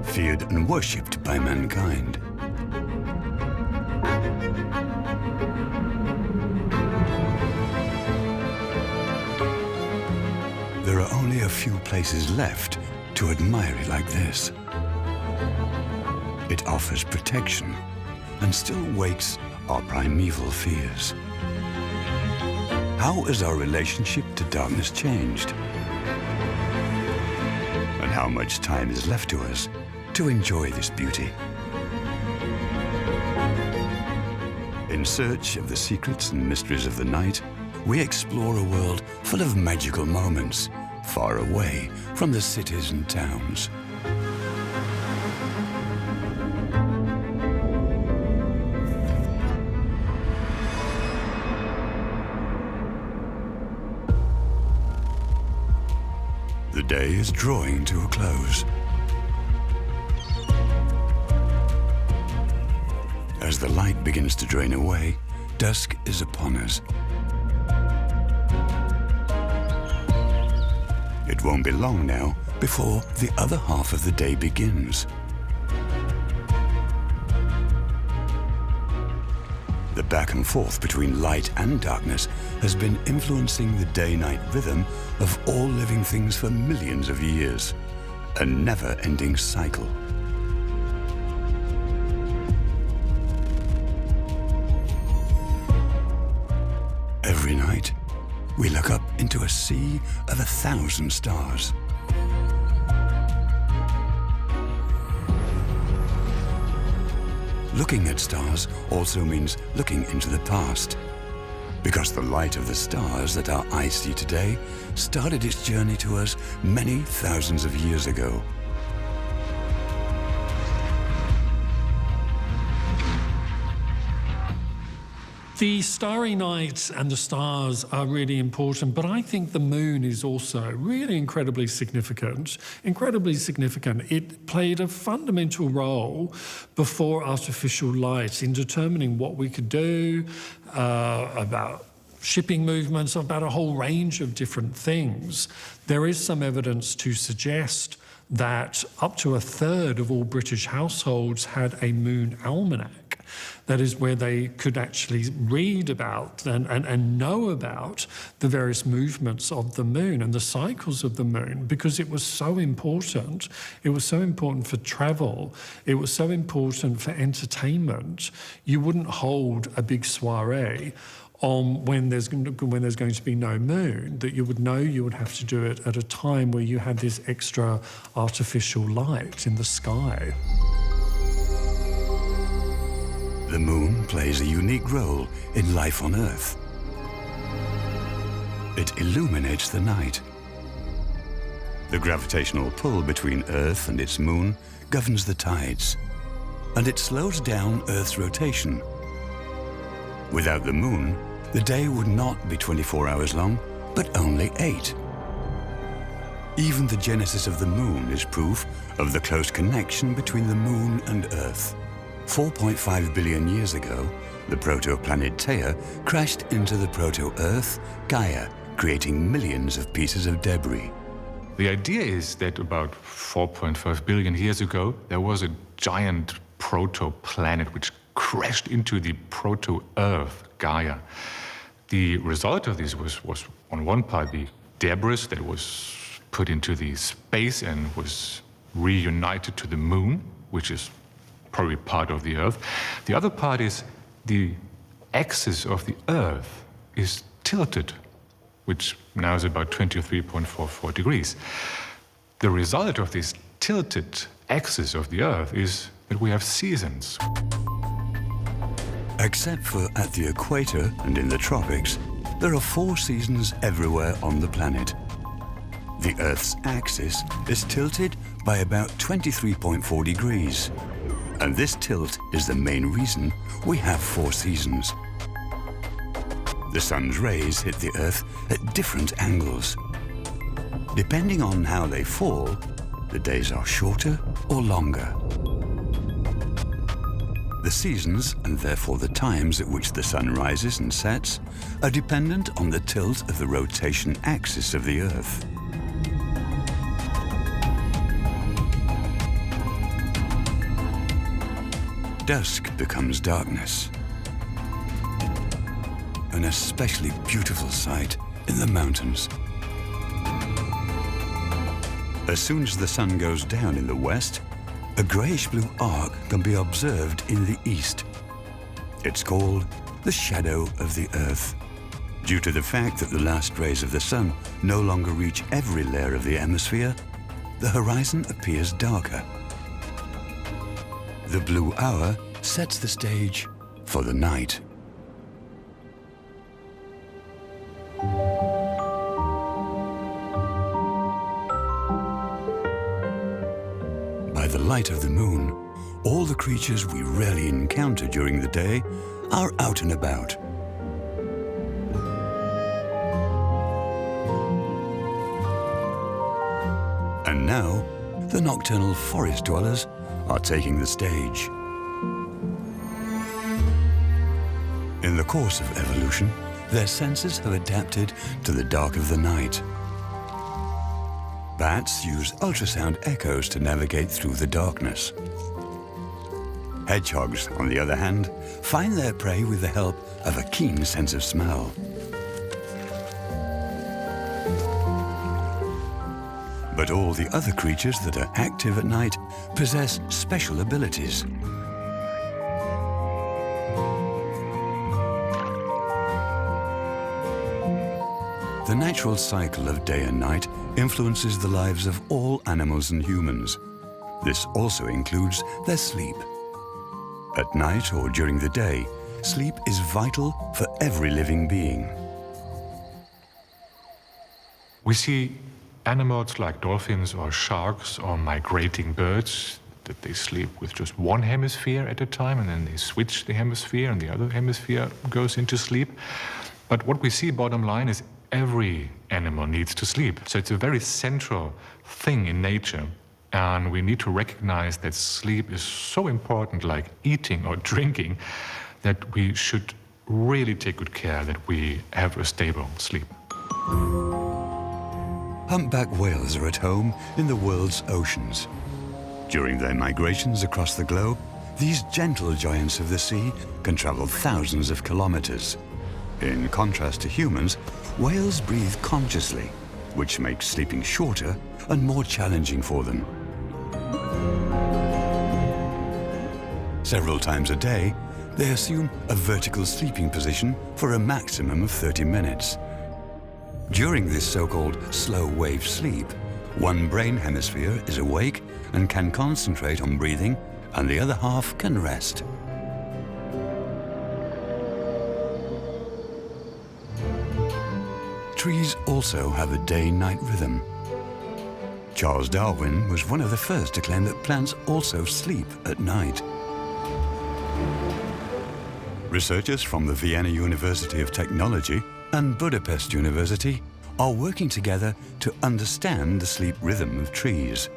feared and worshipped by mankind. There are only a few places left to admire it like this. It offers protection and still wakes our primeval fears. How has our relationship to darkness changed? And how much time is left to us to enjoy this beauty? In search of the secrets and mysteries of the night, we explore a world full of magical moments, far away from the cities and towns. The day is drawing to a close. As the light begins to drain away, dusk is upon us. It won't be long now before the other half of the day begins. The back and forth between light and darkness has been influencing the day-night rhythm of all living things for millions of years, a never-ending cycle. Every night, we look up into a sea of 1,000 stars. Looking at stars also means looking into the past, because the light of the stars that our eyes see today started its journey to us many thousands of years ago. The starry night and the stars are really important, but I think the moon is also really incredibly significant. It played a fundamental role before artificial light in determining what we could do about shipping movements, about a whole range of different things. There is some evidence to suggest that up to a third of all British households had a moon almanac. That is where they could actually read about and know about the various movements of the moon and the cycles of the moon, because it was so important. It was so important for travel. It was so important for entertainment. You wouldn't hold a big soiree on when there's going to be no moon, that you would know you would have to do it at a time where you had this extra artificial light in the sky. The moon plays a unique role in life on Earth. It illuminates the night. The gravitational pull between Earth and its moon governs the tides, and it slows down Earth's rotation. Without the moon, the day would not be 24 hours long, but only 8. Even the genesis of the moon is proof of the close connection between the moon and Earth. 4.5 billion years ago, the protoplanet Theia crashed into the proto-Earth, Gaia, creating millions of pieces of debris. The idea is that about 4.5 billion years ago, there was a giant protoplanet which crashed into the proto-Earth, Gaia. The result of this was on one part the debris that was put into the space and was reunited to the moon, which is probably part of the Earth. The other part is the axis of the Earth is tilted, which now is about 23.44 degrees. The result of this tilted axis of the Earth is that we have seasons. Except for at the equator and in the tropics, there are 4 seasons everywhere on the planet. The Earth's axis is tilted by about 23.4 degrees. And this tilt is the main reason we have 4 seasons. The sun's rays hit the Earth at different angles. Depending on how they fall, the days are shorter or longer. The seasons, and therefore the times at which the sun rises and sets, are dependent on the tilt of the rotation axis of the Earth. Dusk becomes darkness. An especially beautiful sight in the mountains. As soon as the sun goes down in the west, a greyish-blue arc can be observed in the east. It's called the shadow of the Earth, due to the fact that the last rays of the sun no longer reach every layer of the atmosphere. The horizon appears darker. The blue hour sets the stage for the night. By the light of the moon, all the creatures we rarely encounter during the day are out and about. And now, the nocturnal forest dwellers are taking the stage. In the course of evolution, their senses have adapted to the dark of the night. Bats use ultrasound echoes to navigate through the darkness. Hedgehogs, on the other hand, find their prey with the help of a keen sense of smell. But all the other creatures that are active at night possess special abilities. The natural cycle of day and night influences the lives of all animals and humans. This also includes their sleep. At night or during the day, sleep is vital for every living being. We see animals like dolphins or sharks or migrating birds that they sleep with just one hemisphere at a time, and then they switch the hemisphere and the other hemisphere goes into sleep. But what we see, bottom line, is every animal needs to sleep. So it's a very central thing in nature. And we need to recognize that sleep is so important, like eating or drinking, that we should really take good care that we have a stable sleep. Humpback whales are at home in the world's oceans. During their migrations across the globe, these gentle giants of the sea can travel thousands of kilometers. In contrast to humans, whales breathe consciously, which makes sleeping shorter and more challenging for them. Several times a day, they assume a vertical sleeping position for a maximum of 30 minutes. During this so-called slow wave sleep, one brain hemisphere is awake and can concentrate on breathing, and the other half can rest. Trees also have a day-night rhythm. Charles Darwin was one of the first to claim that plants also sleep at night. Researchers from the Vienna University of Technology and Budapest University are working together to understand the sleep rhythm of trees.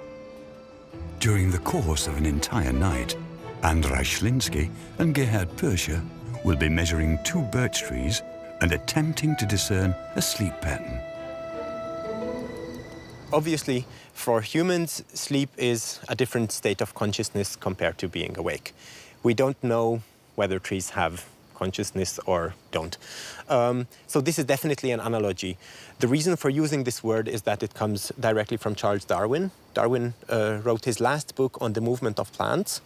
During the course of an entire night, Andrei Schlinsky and Gerhard Pirscher will be measuring 2 birch trees and attempting to discern a sleep pattern. Obviously, for humans, sleep is a different state of consciousness compared to being awake. We don't know whether trees have consciousness or don't. So this is definitely an analogy. The reason for using this word is that it comes directly from Charles Darwin. Darwin wrote his last book on the movement of plants,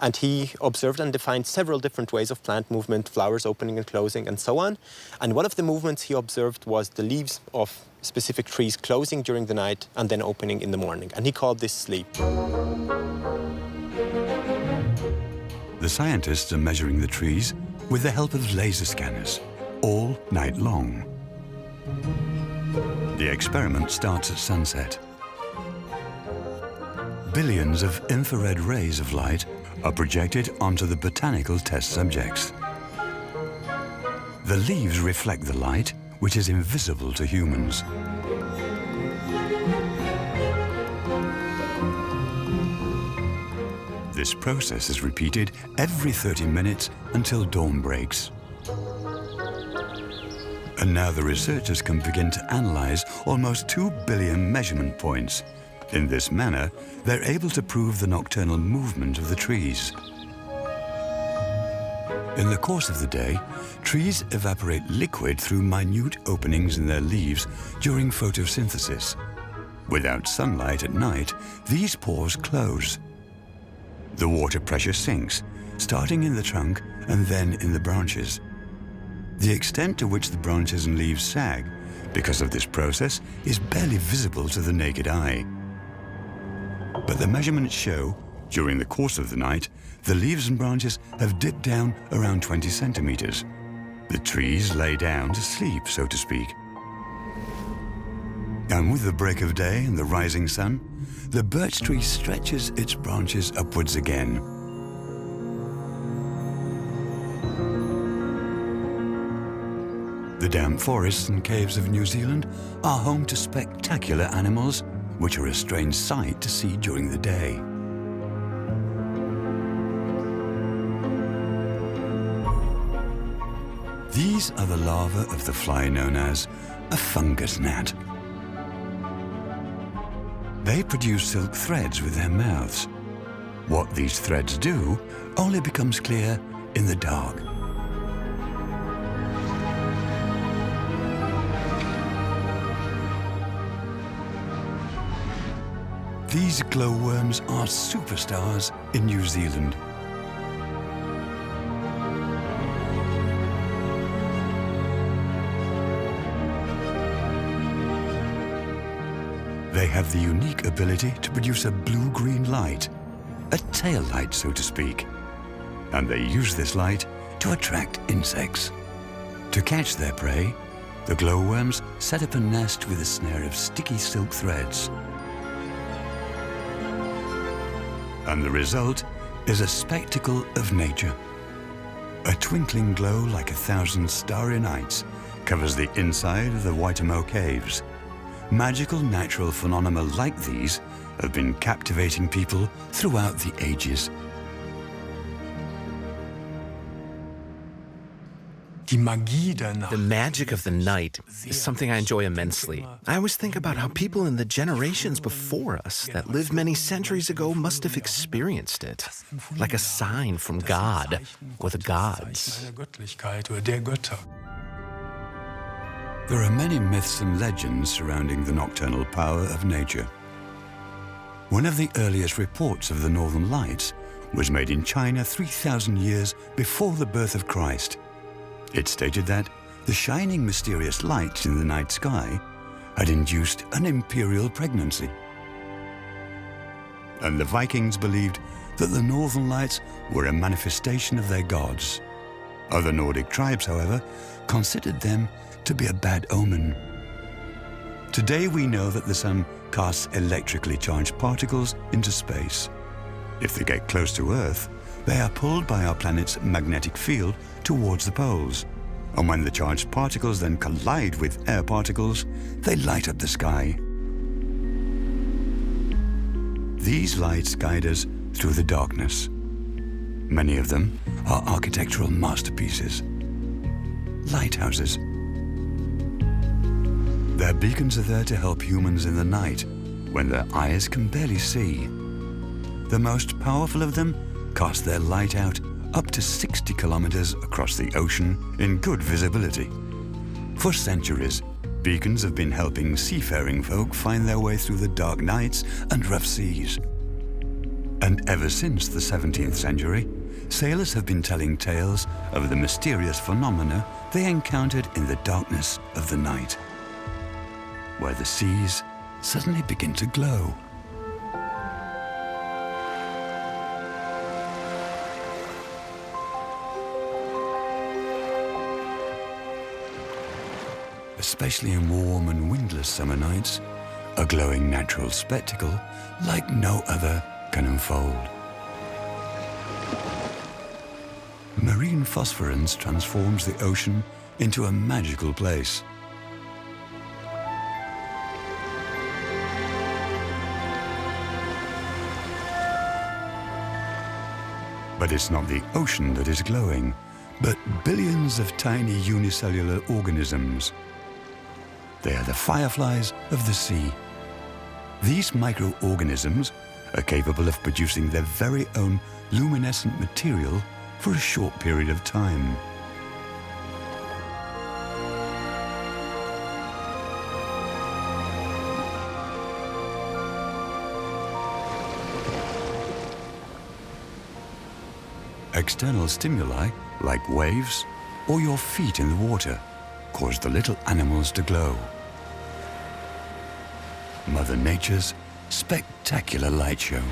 and he observed and defined several different ways of plant movement, flowers opening and closing, and so on. And one of the movements he observed was the leaves of specific trees closing during the night and then opening in the morning. And he called this sleep. The scientists are measuring the trees with the help of laser scanners all night long. The experiment starts at sunset. Billions of infrared rays of light are projected onto the botanical test subjects. The leaves reflect the light, which is invisible to humans. This process is repeated every 30 minutes until dawn breaks. And now the researchers can begin to analyze almost 2 billion measurement points. In this manner, they're able to prove the nocturnal movement of the trees. In the course of the day, trees evaporate liquid through minute openings in their leaves during photosynthesis. Without sunlight at night, these pores close. The water pressure sinks, starting in the trunk and then in the branches. The extent to which the branches and leaves sag because of this process is barely visible to the naked eye. But the measurements show, during the course of the night, the leaves and branches have dipped down around 20 centimeters. The trees lay down to sleep, so to speak. And with the break of day and the rising sun, the birch tree stretches its branches upwards again. The damp forests and caves of New Zealand are home to spectacular animals, which are a strange sight to see during the day. These are the larvae of the fly known as a fungus gnat. They produce silk threads with their mouths. What these threads do only becomes clear in the dark. These glowworms are superstars in New Zealand. They have the unique ability to produce a blue-green light, a tail light, so to speak. And they use this light to attract insects. To catch their prey, the glowworms set up a nest with a snare of sticky silk threads. And the result is a spectacle of nature. A twinkling glow like 1,000 starry nights covers the inside of the Waitomo caves. Magical natural phenomena like these have been captivating people throughout the ages. The magic of the night is something I enjoy immensely. I always think about how people in the generations before us that lived many centuries ago must have experienced it, like a sign from God or the gods. There are many myths and legends surrounding the nocturnal power of nature. One of the earliest reports of the Northern Lights was made in China 3,000 years before the birth of Christ. It stated that the shining mysterious lights in the night sky had induced an imperial pregnancy. And the Vikings believed that the Northern Lights were a manifestation of their gods. Other Nordic tribes, however, considered them to be a bad omen. Today we know that the sun casts electrically charged particles into space. If they get close to Earth, they are pulled by our planet's magnetic field towards the poles. And when the charged particles then collide with air particles, they light up the sky. These lights guide us through the darkness. Many of them are architectural masterpieces. Lighthouses. Their beacons are there to help humans in the night, when their eyes can barely see. The most powerful of them cast their light out up to 60 kilometers across the ocean in good visibility. For centuries, beacons have been helping seafaring folk find their way through the dark nights and rough seas. And ever since the 17th century, sailors have been telling tales of the mysterious phenomena they encountered in the darkness of the night, where the seas suddenly begin to glow. Especially in warm and windless summer nights, a glowing natural spectacle like no other can unfold. Marine phosphorence transforms the ocean into a magical place. But it's not the ocean that is glowing, but billions of tiny unicellular organisms. They are the fireflies of the sea. These microorganisms are capable of producing their very own luminescent material for a short period of time. External stimuli, like waves or your feet in the water, cause the little animals to glow. Mother Nature's spectacular light show.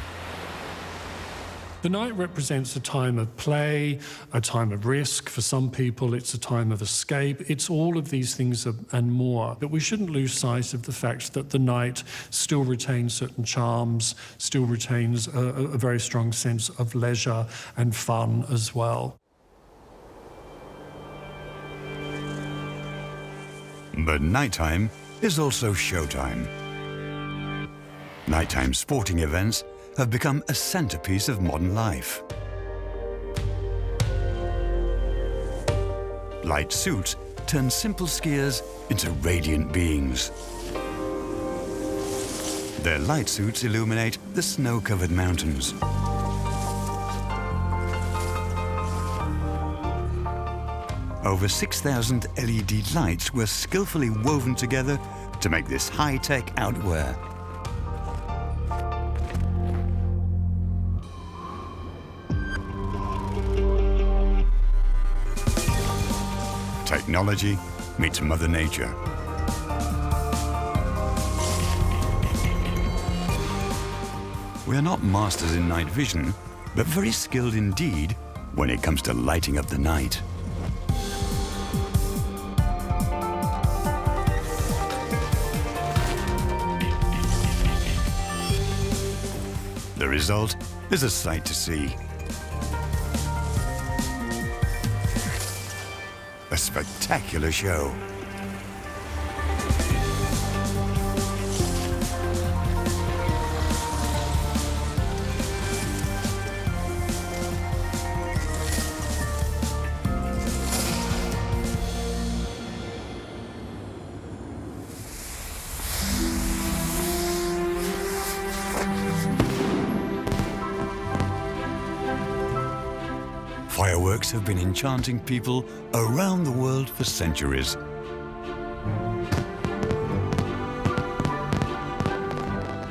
The night represents a time of play, a time of risk. For some people, it's a time of escape. It's all of these things and more. But we shouldn't lose sight of the fact that the night still retains certain charms, still retains a very strong sense of leisure and fun as well. But nighttime is also showtime. Nighttime sporting events have become a centerpiece of modern life. Light suits turn simple skiers into radiant beings. Their light suits illuminate the snow-covered mountains. Over 6,000 LED lights were skillfully woven together to make this high-tech outwear. Technology meets Mother Nature. We are not masters in night vision, but very skilled indeed when it comes to lighting up the night. The result is a sight to see. A spectacular show. Fireworks have been enchanting people around the world for centuries.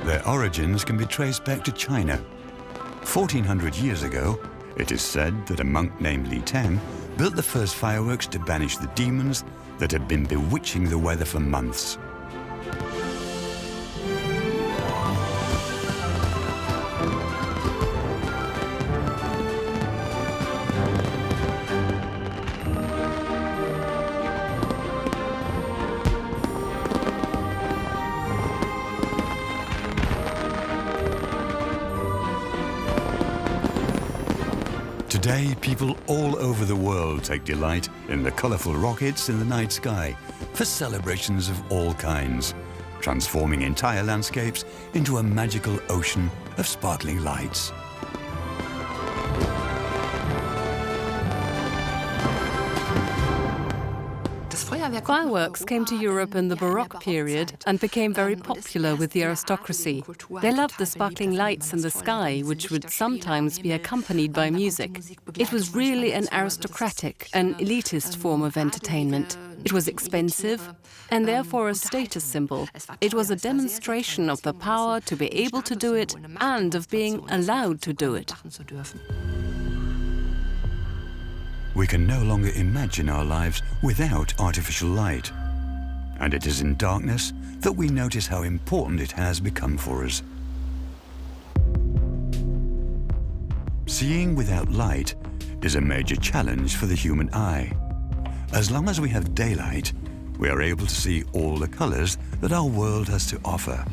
Their origins can be traced back to China. 1400 years ago, it is said that a monk named Li Tang built the first fireworks to banish the demons that had been bewitching the weather for months. Today, people all over the world take delight in the colourful rockets in the night sky for celebrations of all kinds, transforming entire landscapes into a magical ocean of sparkling lights. Fireworks came to Europe in the Baroque period and became very popular with the aristocracy. They loved the sparkling lights in the sky, which would sometimes be accompanied by music. It was really an aristocratic, an elitist form of entertainment. It was expensive and therefore a status symbol. It was a demonstration of the power to be able to do it and of being allowed to do it. We can no longer imagine our lives without artificial light. And it is in darkness that we notice how important it has become for us. Seeing without light is a major challenge for the human eye. As long as we have daylight, we are able to see all the colors that our world has to offer.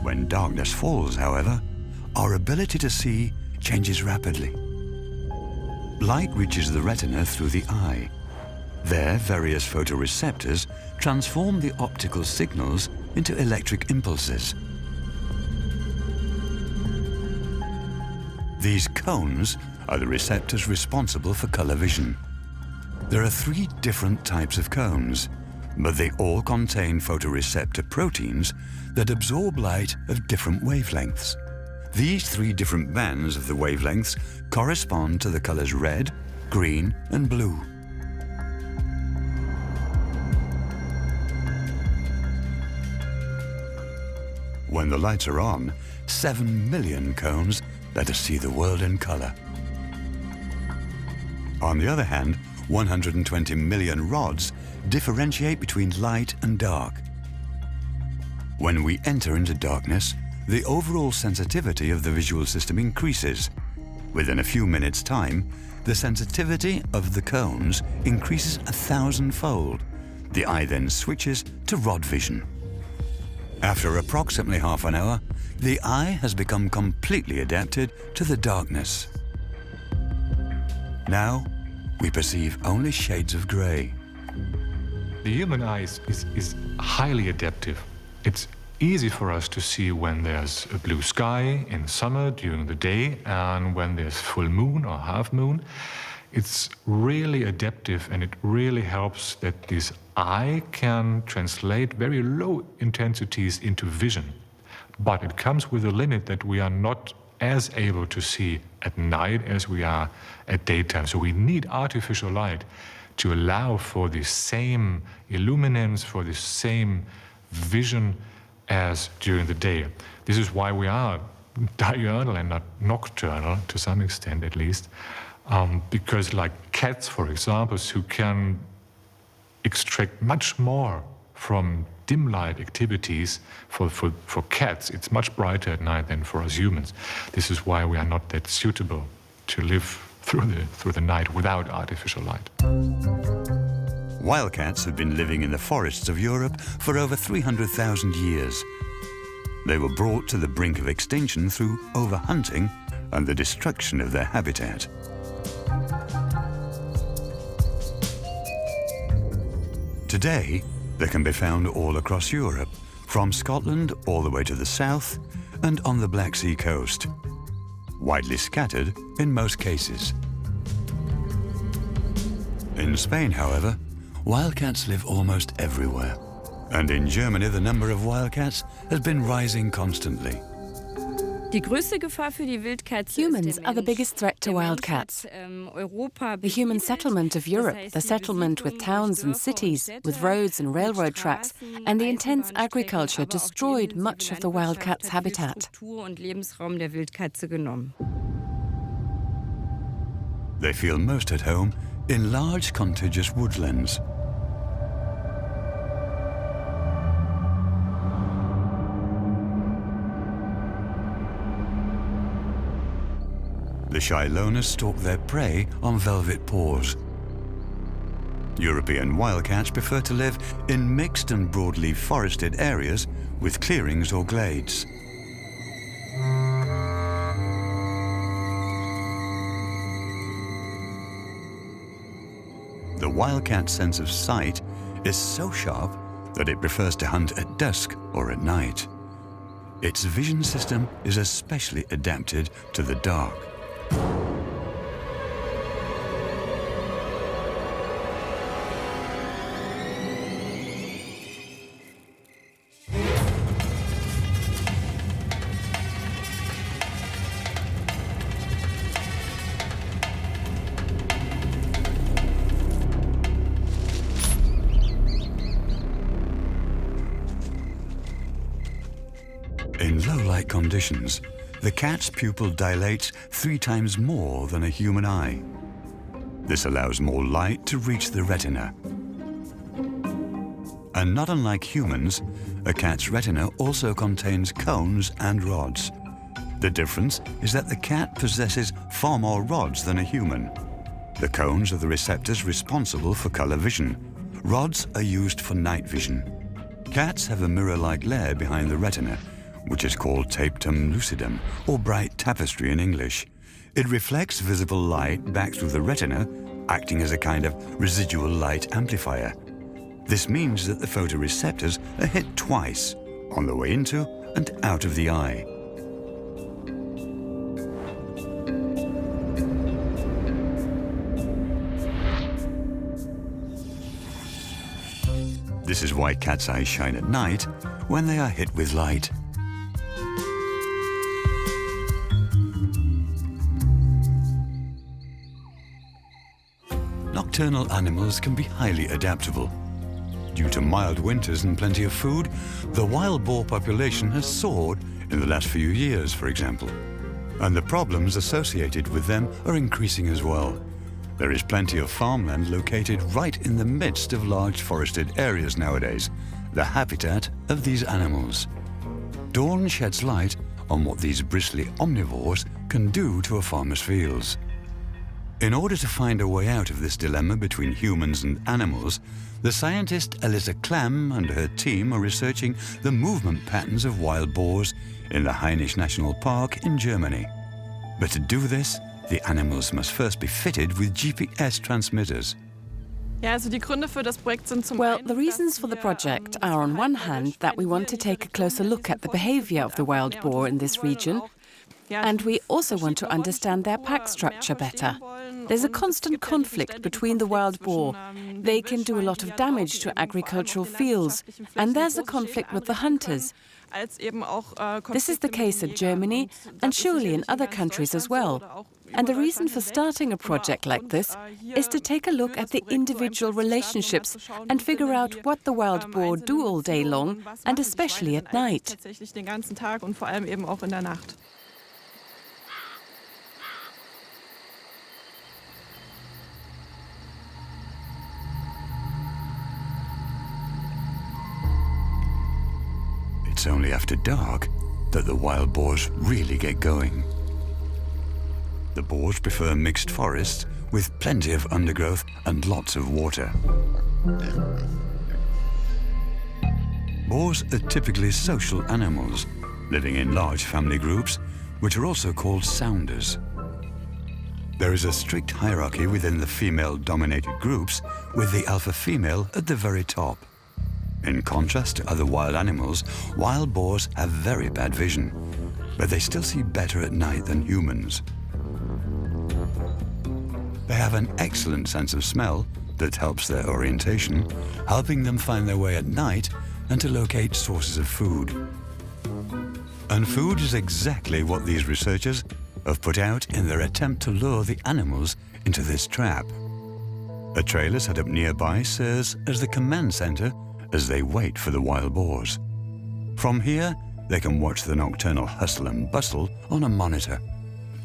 When darkness falls, however, our ability to see changes rapidly. Light reaches the retina through the eye. There, various photoreceptors transform the optical signals into electric impulses. These cones are the receptors responsible for color vision. There are 3 different types of cones, but they all contain photoreceptor proteins that absorb light of different wavelengths. These three different bands of the wavelengths correspond to the colors red, green, and blue. When the lights are on, 7 million cones let us see the world in color. On the other hand, 120 million rods differentiate between light and dark. When we enter into darkness, the overall sensitivity of the visual system increases. Within a few minutes' time, the sensitivity of the cones increases 1,000-fold. The eye then switches to rod vision. After approximately half an hour, the eye has become completely adapted to the darkness. Now, we perceive only shades of gray. The human eye is highly adaptive. It's easy for us to see when there's a blue sky in summer during the day and when there's full moon or half moon. It's really adaptive, and it really helps that this eye can translate very low intensities into vision. But it comes with a limit that we are not as able to see at night as we are at daytime. So we need artificial light to allow for the same illuminance, for the same vision as during the day. This is why we are diurnal and not nocturnal, to some extent at least, because like cats, for example, who can extract much more from dim light activities. For cats, it's much brighter at night than for us humans. This is why we are not that suitable to live through the night without artificial light. Wildcats have been living in the forests of Europe for over 300,000 years. They were brought to the brink of extinction through overhunting and the destruction of their habitat. Today, they can be found all across Europe, from Scotland all the way to the south and on the Black Sea coast, widely scattered in most cases. In Spain, however, wildcats live almost everywhere. And in Germany, the number of wildcats has been rising constantly. Humans are the biggest threat to wildcats. The human settlement of Europe, the settlement with towns and cities, with roads and railroad tracks, and the intense agriculture destroyed much of the wildcat's habitat. They feel most at home in large contiguous woodlands. The shy loners stalk their prey on velvet paws. European wildcats prefer to live in mixed and broadleaf forested areas with clearings or glades. The wildcat's sense of sight is so sharp that it prefers to hunt at dusk or at night. Its vision system is especially adapted to the dark. In low-light conditions, the cat's pupil dilates 3 times more than a human eye. This allows more light to reach the retina. And not unlike humans, a cat's retina also contains cones and rods. The difference is that the cat possesses far more rods than a human. The cones are the receptors responsible for color vision. Rods are used for night vision. Cats have a mirror-like layer behind the retina, which is called tapetum lucidum, or bright tapestry in English. It reflects visible light back through the retina, acting as a kind of residual light amplifier. This means that the photoreceptors are hit twice, on the way into and out of the eye. This is why cat's eyes shine at night when they are hit with light. nocturnal animals can be highly adaptable. Due to mild winters and plenty of food, the wild boar population has soared in the last few years, for example. And the problems associated with them are increasing as well. There is plenty of farmland located right in the midst of large forested areas nowadays, the habitat of these animals. Dawn sheds light on what these bristly omnivores can do to a farmer's fields. In order to find a way out of this dilemma between humans and animals, the scientist Elisa Clem and her team are researching the movement patterns of wild boars in the Hainich National Park in Germany. But to do this, the animals must first be fitted with GPS transmitters. Well, the reasons for the project are on one hand that we want to take a closer look at the behavior of the wild boar in this region, and we also want to understand their pack structure better. There's a constant conflict between the wild boar. They can do a lot of damage to agricultural fields, and there's a conflict with the hunters. This is the case in Germany and surely in other countries as well. And the reason for starting a project like this is to take a look at the individual relationships and figure out what the wild boar do all day long, and especially at night. It's only after dark that the wild boars really get going. The boars prefer mixed forests with plenty of undergrowth and lots of water. Boars are typically social animals, living in large family groups, which are also called sounders. There is a strict hierarchy within the female-dominated groups, with the alpha female at the very top. In contrast to other wild animals, wild boars have very bad vision, but they still see better at night than humans. They have an excellent sense of smell that helps their orientation, helping them find their way at night and to locate sources of food. And food is exactly what these researchers have put out in their attempt to lure the animals into this trap. A trailer set up nearby serves as the command center as they wait for the wild boars. From here, they can watch the nocturnal hustle and bustle on a monitor.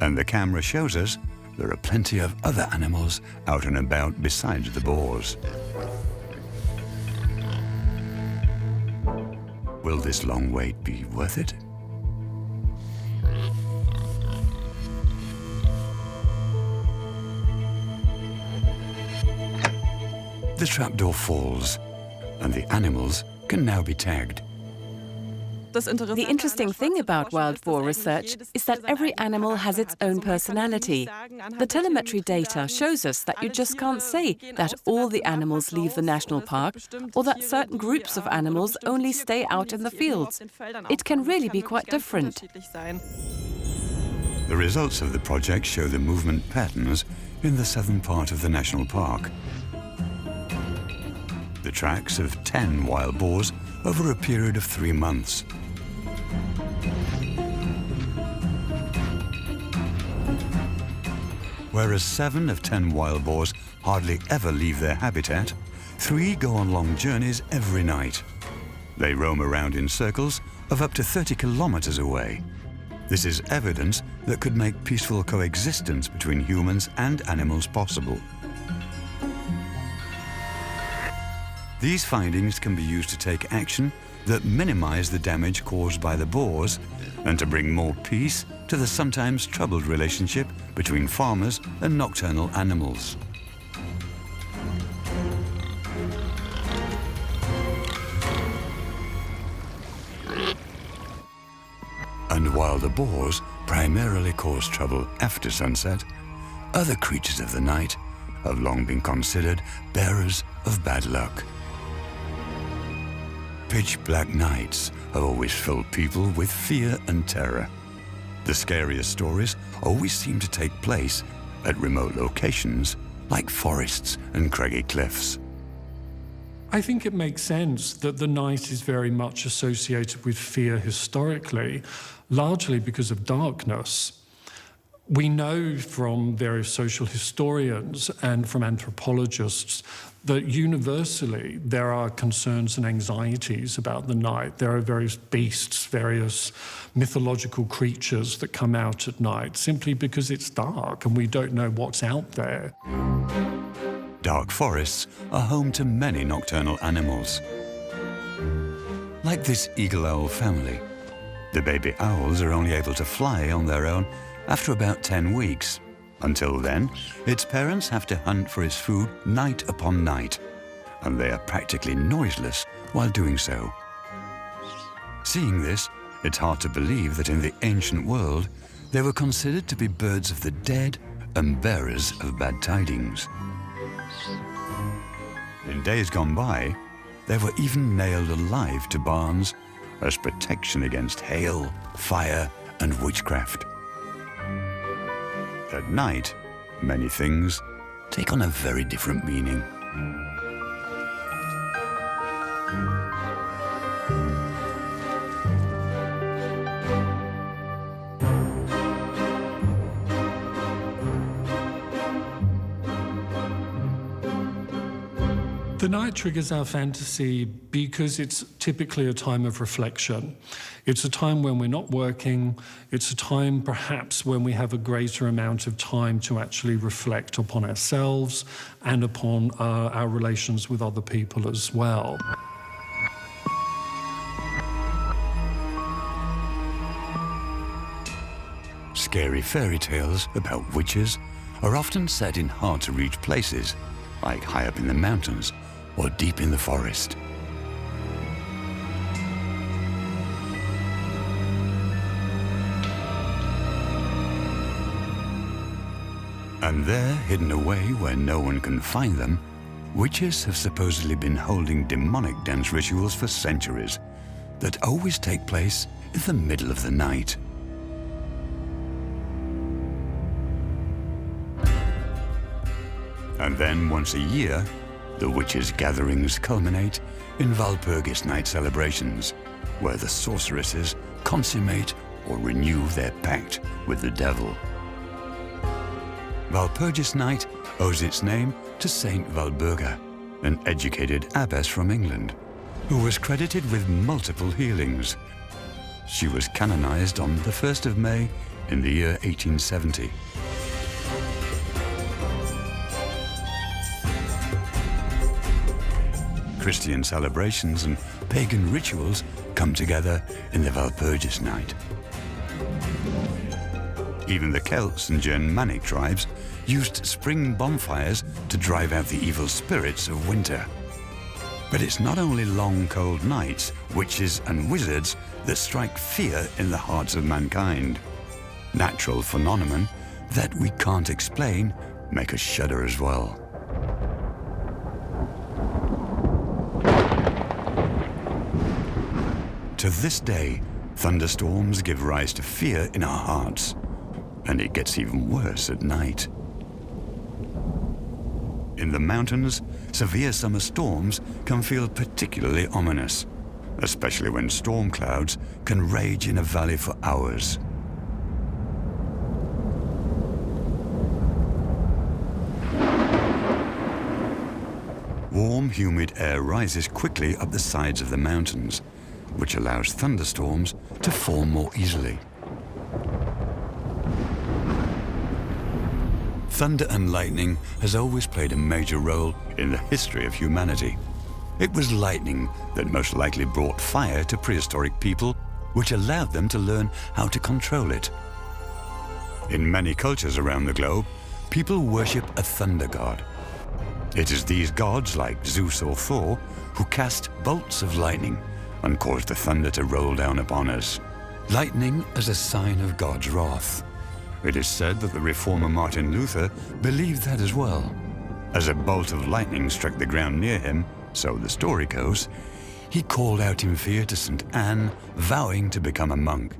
And the camera shows us there are plenty of other animals out and about besides the boars. Will this long wait be worth it? The trapdoor falls, and the animals can now be tagged. The interesting thing about wild boar research is that every animal has its own personality. The telemetry data shows us that you just can't say that all the animals leave the national park or that certain groups of animals only stay out in the fields. It can really be quite different. The results of the project show the movement patterns in the southern part of the national park. The tracks of 10 wild boars over a period of 3 months. Whereas 7 of 10 wild boars hardly ever leave their habitat, 3 go on long journeys every night. They roam around in circles of up to 30 kilometers away. This is evidence that could make peaceful coexistence between humans and animals possible. These findings can be used to take action that minimize the damage caused by the boars and to bring more peace to the sometimes troubled relationship between farmers and nocturnal animals. And while the boars primarily cause trouble after sunset, other creatures of the night have long been considered bearers of bad luck. Pitch-black nights have always filled people with fear and terror. The scariest stories always seem to take place at remote locations like forests and craggy cliffs. I think it makes sense that the night is very much associated with fear historically, largely because of darkness. We know from various social historians and from anthropologists that universally there are concerns and anxieties about the night. There are various beasts, various mythological creatures that come out at night simply because it's dark and we don't know what's out there. Dark forests are home to many nocturnal animals. Like this eagle-owl family, the baby owls are only able to fly on their own after about 10 weeks. Until then, its parents have to hunt for its food night upon night, and they are practically noiseless while doing so. Seeing this, it's hard to believe that in the ancient world, they were considered to be birds of the dead and bearers of bad tidings. In days gone by, they were even nailed alive to barns as protection against hail, fire, and witchcraft. At night, many things take on a very different meaning. The night triggers our fantasy because it's typically a time of reflection. It's a time when we're not working. It's a time perhaps when we have a greater amount of time to actually reflect upon ourselves and upon our relations with other people as well. Scary fairy tales about witches are often set in hard-to-reach places, like high up in the mountains or deep in the forest. And there, hidden away where no one can find them, witches have supposedly been holding demonic dance rituals for centuries that always take place in the middle of the night. And then once a year, the witches' gatherings culminate in Walpurgis night celebrations, where the sorceresses consummate or renew their pact with the devil. Walpurgis night owes its name to Saint Walburga, an educated abbess from England, who was credited with multiple healings. She was canonized on the 1st of May in the year 1870. Christian celebrations and pagan rituals come together in the Walpurgis night. Even the Celts and Germanic tribes used spring bonfires to drive out the evil spirits of winter. But it's not only long, cold nights, witches and wizards that strike fear in the hearts of mankind. Natural phenomena that we can't explain make us shudder as well. To this day, thunderstorms give rise to fear in our hearts, and it gets even worse at night. In the mountains, severe summer storms can feel particularly ominous, especially when storm clouds can rage in a valley for hours. Warm, humid air rises quickly up the sides of the mountains, which allows thunderstorms to form more easily. Thunder and lightning has always played a major role in the history of humanity. It was lightning that most likely brought fire to prehistoric people, which allowed them to learn how to control it. In many cultures around the globe, people worship a thunder god. It is these gods, like Zeus or Thor, who cast bolts of lightning and cause the thunder to roll down upon us. Lightning as a sign of God's wrath. It is said that the reformer Martin Luther believed that as well. As a bolt of lightning struck the ground near him, so the story goes, he called out in fear to St. Anne, vowing to become a monk.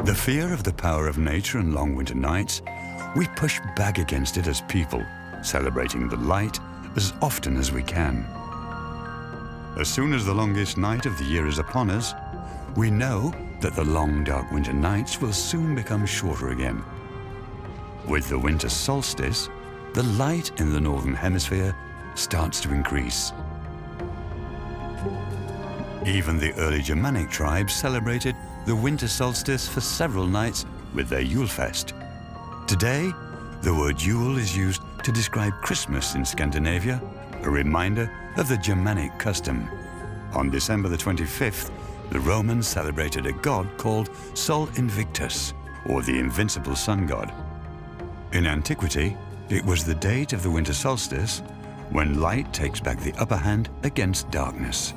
The fear of the power of nature and long winter nights, we push back against it as people, celebrating the light as often as we can. As soon as the longest night of the year is upon us, we know that the long dark winter nights will soon become shorter again. With the winter solstice, the light in the northern hemisphere starts to increase. Even the early Germanic tribes celebrated the winter solstice for several nights with their Yulefest. Today, the word Yule is used to describe Christmas in Scandinavia, a reminder of the Germanic custom. On December the 25th, the Romans celebrated a god called Sol Invictus, or the invincible sun god. In antiquity, it was the date of the winter solstice when light takes back the upper hand against darkness.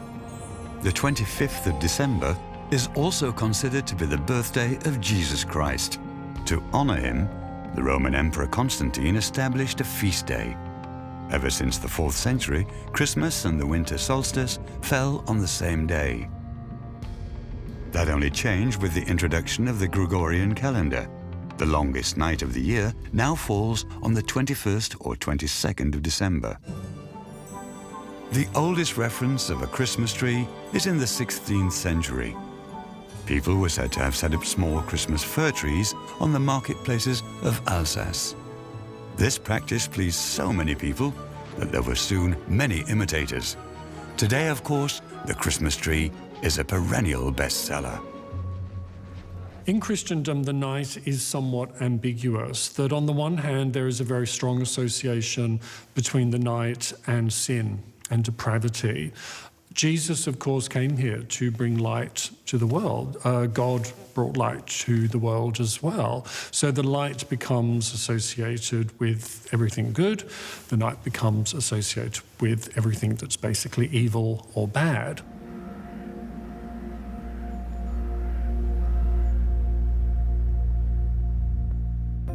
The 25th of December is also considered to be the birthday of Jesus Christ. To honor him, the Roman Emperor Constantine established a feast day. Ever since the 4th century, Christmas and the winter solstice fell on the same day. That only changed with the introduction of the Gregorian calendar. The longest night of the year now falls on the 21st or 22nd of December. The oldest reference of a Christmas tree is in the 16th century. People were said to have set up small Christmas fir trees on the marketplaces of Alsace. This practice pleased so many people that there were soon many imitators. Today, of course, the Christmas tree is a perennial bestseller. In Christendom, the night is somewhat ambiguous, that on the one hand, there is a very strong association between the night and sin and depravity. Jesus, of course, came here to bring light to the world. God brought light to the world as well. So the light becomes associated with everything good. The night becomes associated with everything that's basically evil or bad.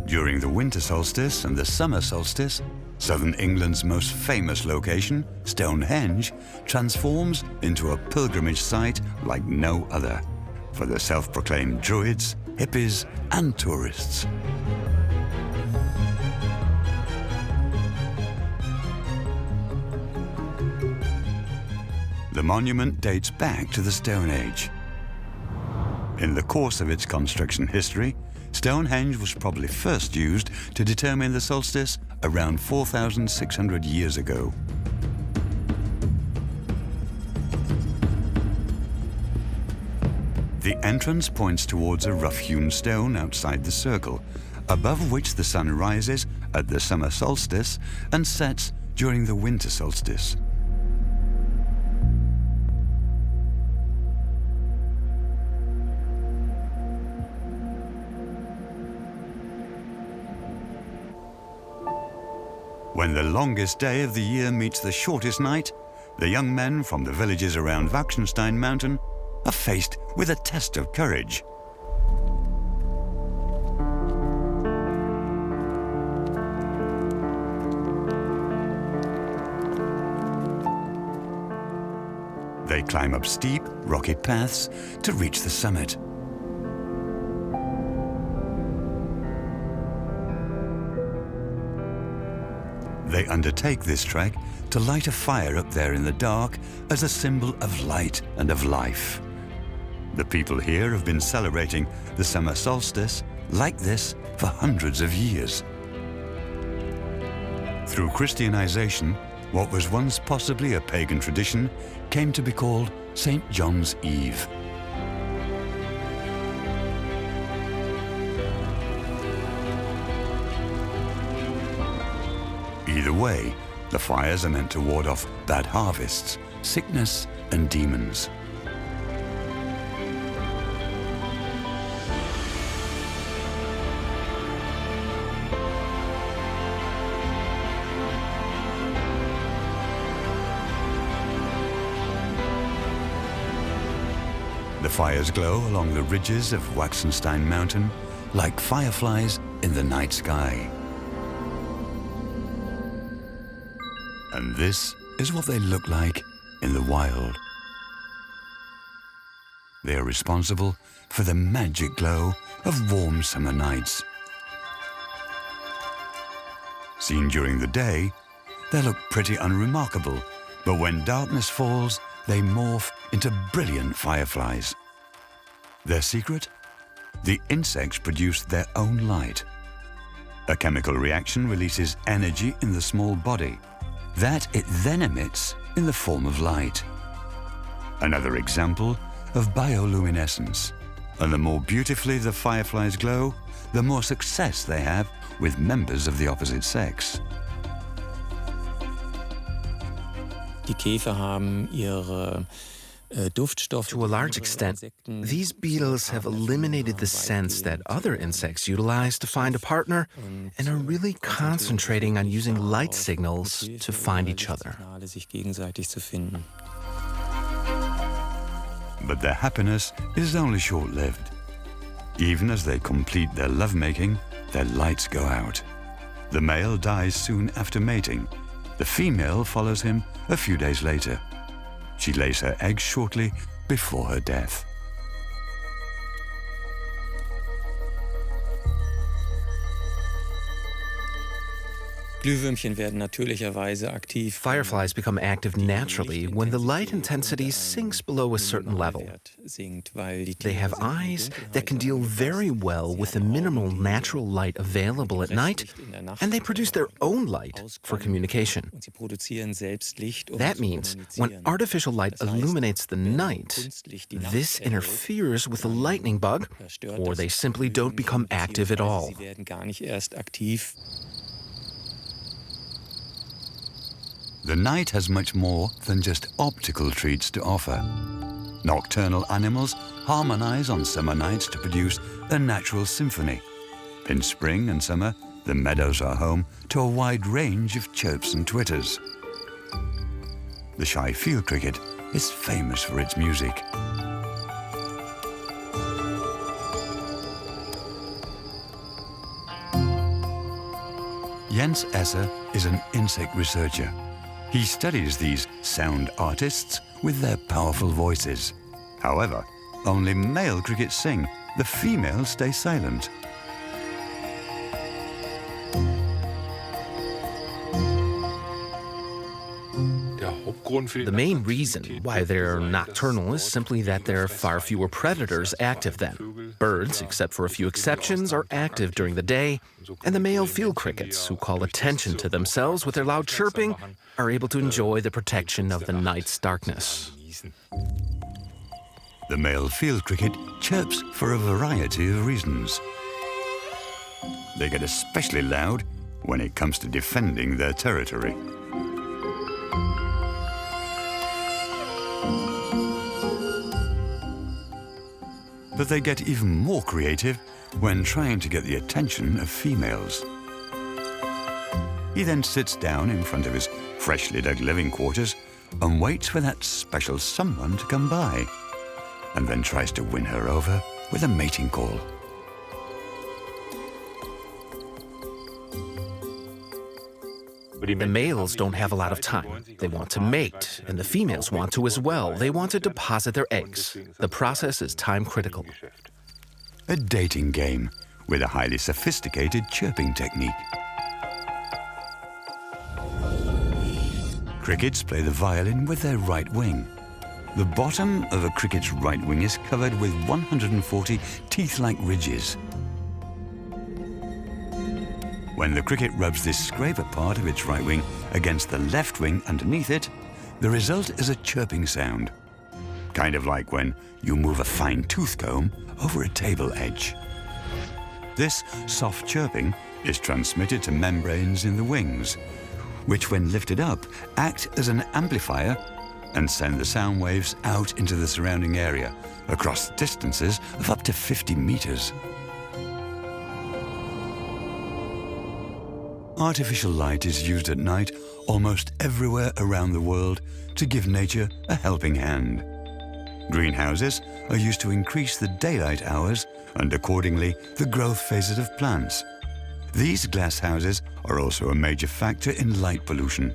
During the winter solstice and the summer solstice, southern England's most famous location, Stonehenge, transforms into a pilgrimage site like no other for the self-proclaimed druids, hippies, and tourists. The monument dates back to the Stone Age. In the course of its construction history, Stonehenge was probably first used to determine the solstice around 4,600 years ago. The entrance points towards a rough-hewn stone outside the circle, above which the sun rises at the summer solstice and sets during the winter solstice. When the longest day of the year meets the shortest night, the young men from the villages around Waxenstein Mountain are faced with a test of courage. They climb up steep, rocky paths to reach the summit. They undertake this trek to light a fire up there in the dark as a symbol of light and of life. The people here have been celebrating the summer solstice like this for hundreds of years. Through Christianization, what was once possibly a pagan tradition came to be called St. John's Eve. Either way, the fires are meant to ward off bad harvests, sickness, and demons. The fires glow along the ridges of Waxenstein Mountain like fireflies in the night sky. And this is what they look like in the wild. They are responsible for the magic glow of warm summer nights. Seen during the day, they look pretty unremarkable, but when darkness falls, they morph into brilliant fireflies. Their secret? The insects produce their own light. A chemical reaction releases energy in the small body that it then emits in the form of light. Another example of bioluminescence. And the more beautifully the fireflies glow, the more success they have with members of the opposite sex. Die Käfer haben ihre Duftstoffe. To a large extent, these beetles have eliminated the sense that other insects utilize to find a partner and are really concentrating on using light signals to find each other. But their happiness is only short-lived. Even as they complete their lovemaking, their lights go out. The male dies soon after mating. The female follows him a few days later. She lays her eggs shortly before her death. Fireflies become active naturally when the light intensity sinks below a certain level. They have eyes that can deal very well with the minimal natural light available at night, and they produce their own light for communication. That means when artificial light illuminates the night, this interferes with the lightning bug, or they simply don't become active at all. The night has much more than just optical treats to offer. Nocturnal animals harmonize on summer nights to produce a natural symphony. In spring and summer, the meadows are home to a wide range of chirps and twitters. The shy field cricket is famous for its music. Jens Esser is an insect researcher. He studies these sound artists with their powerful voices. However, only male crickets sing. The females stay silent. The main reason why they're nocturnal is simply that there are far fewer predators active then. Birds, except for a few exceptions, are active during the day, and the male field crickets, who call attention to themselves with their loud chirping, are able to enjoy the protection of the night's darkness. The male field cricket chirps for a variety of reasons. They get especially loud when it comes to defending their territory. But they get even more creative when trying to get the attention of females. He then sits down in front of his freshly dug living quarters and waits for that special someone to come by, and then tries to win her over with a mating call. The males don't have a lot of time. They want to mate, and the females want to as well. They want to deposit their eggs. The process is time critical. A dating game with a highly sophisticated chirping technique. Crickets play the violin with their right wing. The bottom of a cricket's right wing is covered with 140 teeth-like ridges. When the cricket rubs this scraper part of its right wing against the left wing underneath it, the result is a chirping sound. Kind of like when you move a fine tooth comb over a table edge. This soft chirping is transmitted to membranes in the wings, which when lifted up act as an amplifier and send the sound waves out into the surrounding area across distances of up to 50 meters. Artificial light is used at night almost everywhere around the world to give nature a helping hand. Greenhouses are used to increase the daylight hours and accordingly the growth phases of plants. These glass houses are also a major factor in light pollution.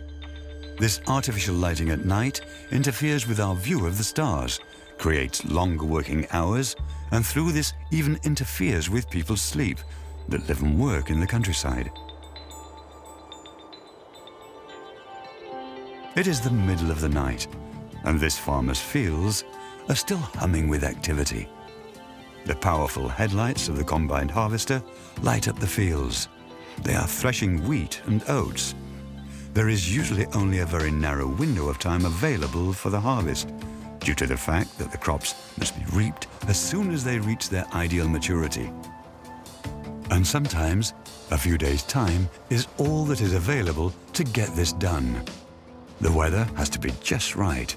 This artificial lighting at night interferes with our view of the stars, creates longer working hours, and through this even interferes with people's sleep that live and work in the countryside. It is the middle of the night, and this farmer's fields are still humming with activity. The powerful headlights of the combined harvester light up the fields. They are threshing wheat and oats. There is usually only a very narrow window of time available for the harvest, due to the fact that the crops must be reaped as soon as they reach their ideal maturity. And sometimes, a few days' time is all that is available to get this done. The weather has to be just right,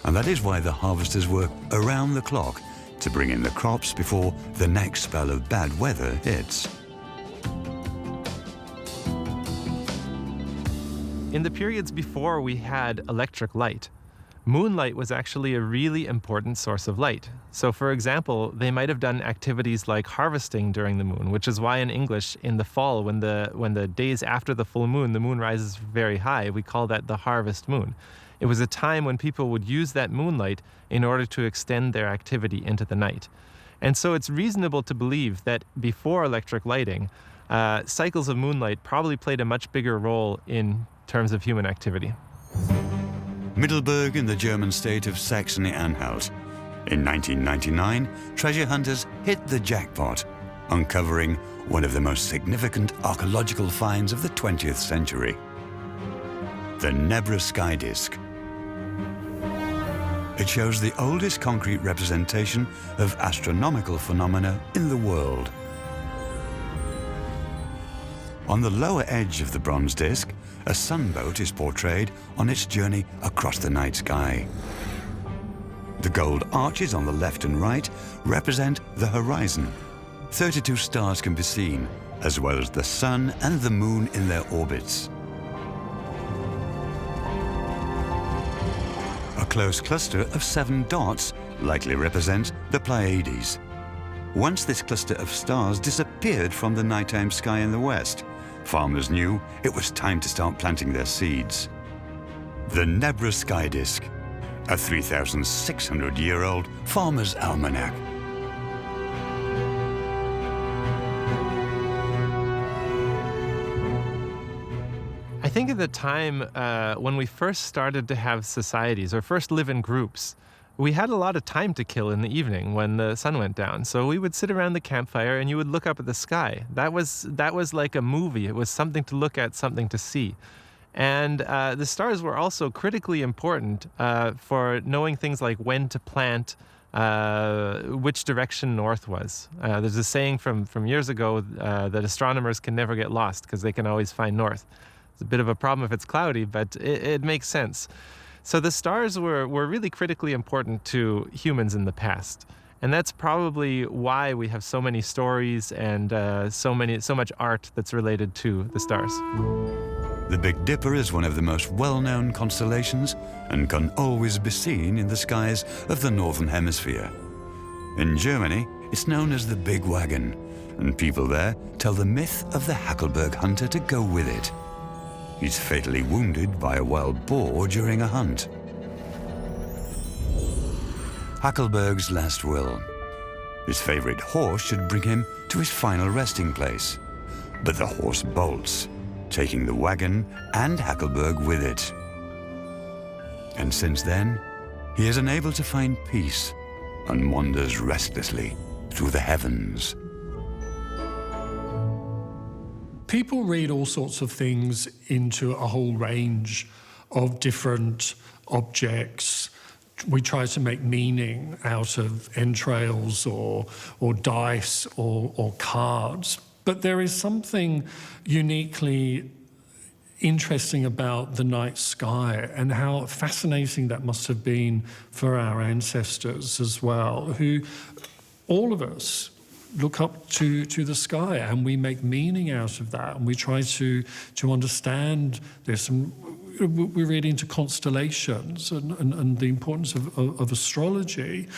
and that is why the harvesters work around the clock to bring in the crops before the next spell of bad weather hits. In the periods before we had electric light, moonlight was actually a really important source of light. So for example, they might have done activities like harvesting during the moon, which is why in English, in the fall, when the days after the full moon, the moon rises very high, we call that the harvest moon. It was a time when people would use that moonlight in order to extend their activity into the night. And so it's reasonable to believe that before electric lighting, cycles of moonlight probably played a much bigger role in terms of human activity. Middelburg in the German state of Saxony-Anhalt. In 1999, treasure hunters hit the jackpot, uncovering one of the most significant archaeological finds of the 20th century. The Nebra sky disk. It shows the oldest concrete representation of astronomical phenomena in the world. On the lower edge of the bronze disk, a sunboat is portrayed on its journey across the night sky. The gold arches on the left and right represent the horizon. 32 stars can be seen, as well as the sun and the moon in their orbits. A close cluster of 7 dots likely represents the Pleiades. Once this cluster of stars disappeared from the nighttime sky in the west, farmers knew it was time to start planting their seeds. The Nebra sky disk, a 3,600-year-old farmer's almanac. I think at the time when we first started to have societies or first live in groups, we had a lot of time to kill in the evening when the sun went down. So we would sit around the campfire and you would look up at the sky. That was like a movie. It was something to look at, something to see. And the stars were also critically important for knowing things like when to plant, which direction north was. There's a saying from years ago that astronomers can never get lost because they can always find north. It's a bit of a problem if it's cloudy, but it makes sense. So the stars were really critically important to humans in the past. And that's probably why we have so many stories and so much art that's related to the stars. The Big Dipper is one of the most well-known constellations and can always be seen in the skies of the Northern Hemisphere. In Germany, it's known as the Big Wagon, and people there tell the myth of the Hackleberg hunter to go with it. He's fatally wounded by a wild boar during a hunt. Hackleberg's last will. His favorite horse should bring him to his final resting place. But the horse bolts, taking the wagon and Hackleberg with it. And since then, he is unable to find peace and wanders restlessly through the heavens. People read all sorts of things into a whole range of different objects. We try to make meaning out of entrails or dice or cards. But there is something uniquely interesting about the night sky and how fascinating that must have been for our ancestors as well, who, all of us, look up to the sky and we make meaning out of that and we try to understand this. And we read into constellations and the importance of astrology.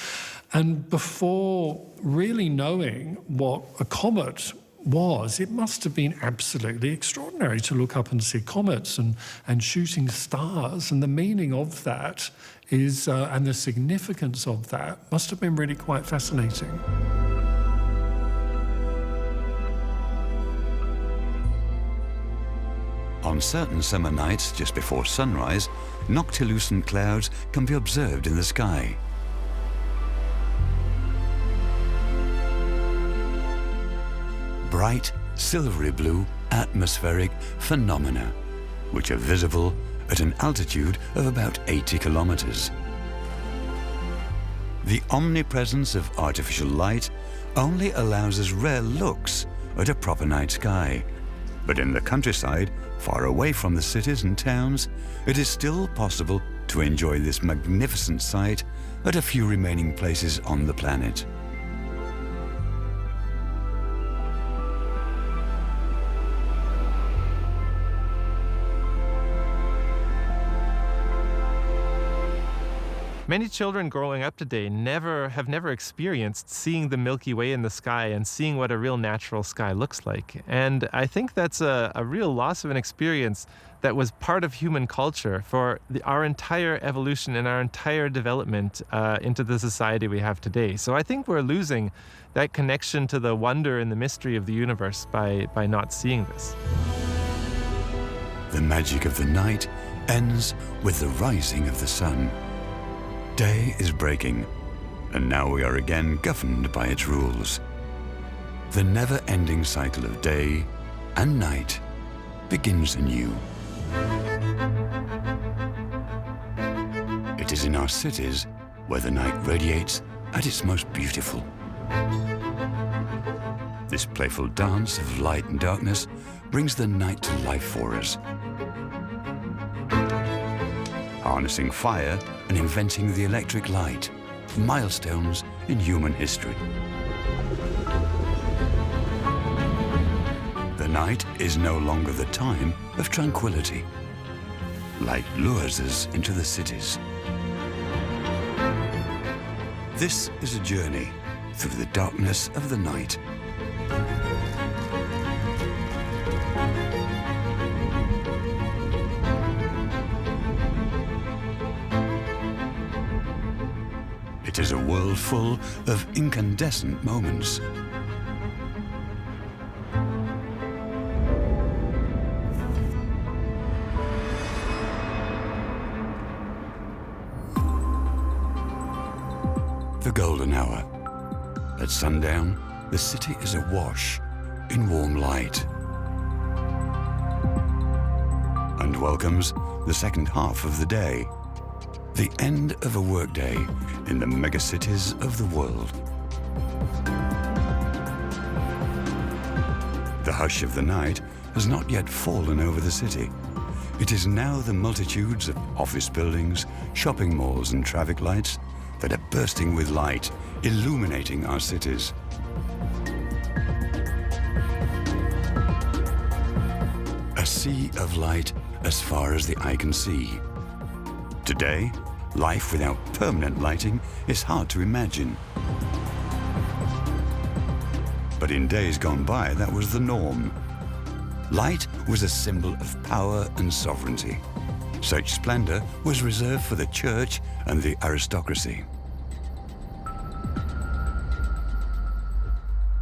And before really knowing what a comet was, it must have been absolutely extraordinary to look up and see comets and shooting stars, and the meaning of that is, and the significance of that must have been really quite fascinating. On certain summer nights just before sunrise, noctilucent clouds can be observed in the sky. bright, silvery blue atmospheric phenomena, which are visible at an altitude of about 80 kilometers. The omnipresence of artificial light only allows us rare looks at a proper night sky. But in the countryside, far away from the cities and towns, it is still possible to enjoy this magnificent sight at a few remaining places on the planet. Many children growing up today have never experienced seeing the Milky Way in the sky and seeing what a real natural sky looks like. And I think that's a real loss of an experience that was part of human culture for our entire evolution and our entire development into the society we have today. So I think we're losing that connection to the wonder and the mystery of the universe by not seeing this. The magic of the night ends with the rising of the sun. Day is breaking, and now we are again governed by its rules. The never-ending cycle of day and night begins anew. It is in our cities where the night radiates at its most beautiful. This playful dance of light and darkness brings the night to life for us. Harnessing fire and inventing the electric light, milestones in human history. The night is no longer the time of tranquility. Light lures us into the cities. This is a journey through the darkness of the night. It is a world full of incandescent moments. The golden hour. At sundown, the city is awash in warm light and welcomes the second half of the day. The end of a workday in the megacities of the world. The hush of the night has not yet fallen over the city. It is now the multitudes of office buildings, shopping malls and traffic lights that are bursting with light, illuminating our cities. A sea of light as far as the eye can see. Today, life without permanent lighting is hard to imagine. But in days gone by, that was the norm. Light was a symbol of power and sovereignty. Such splendor was reserved for the church and the aristocracy.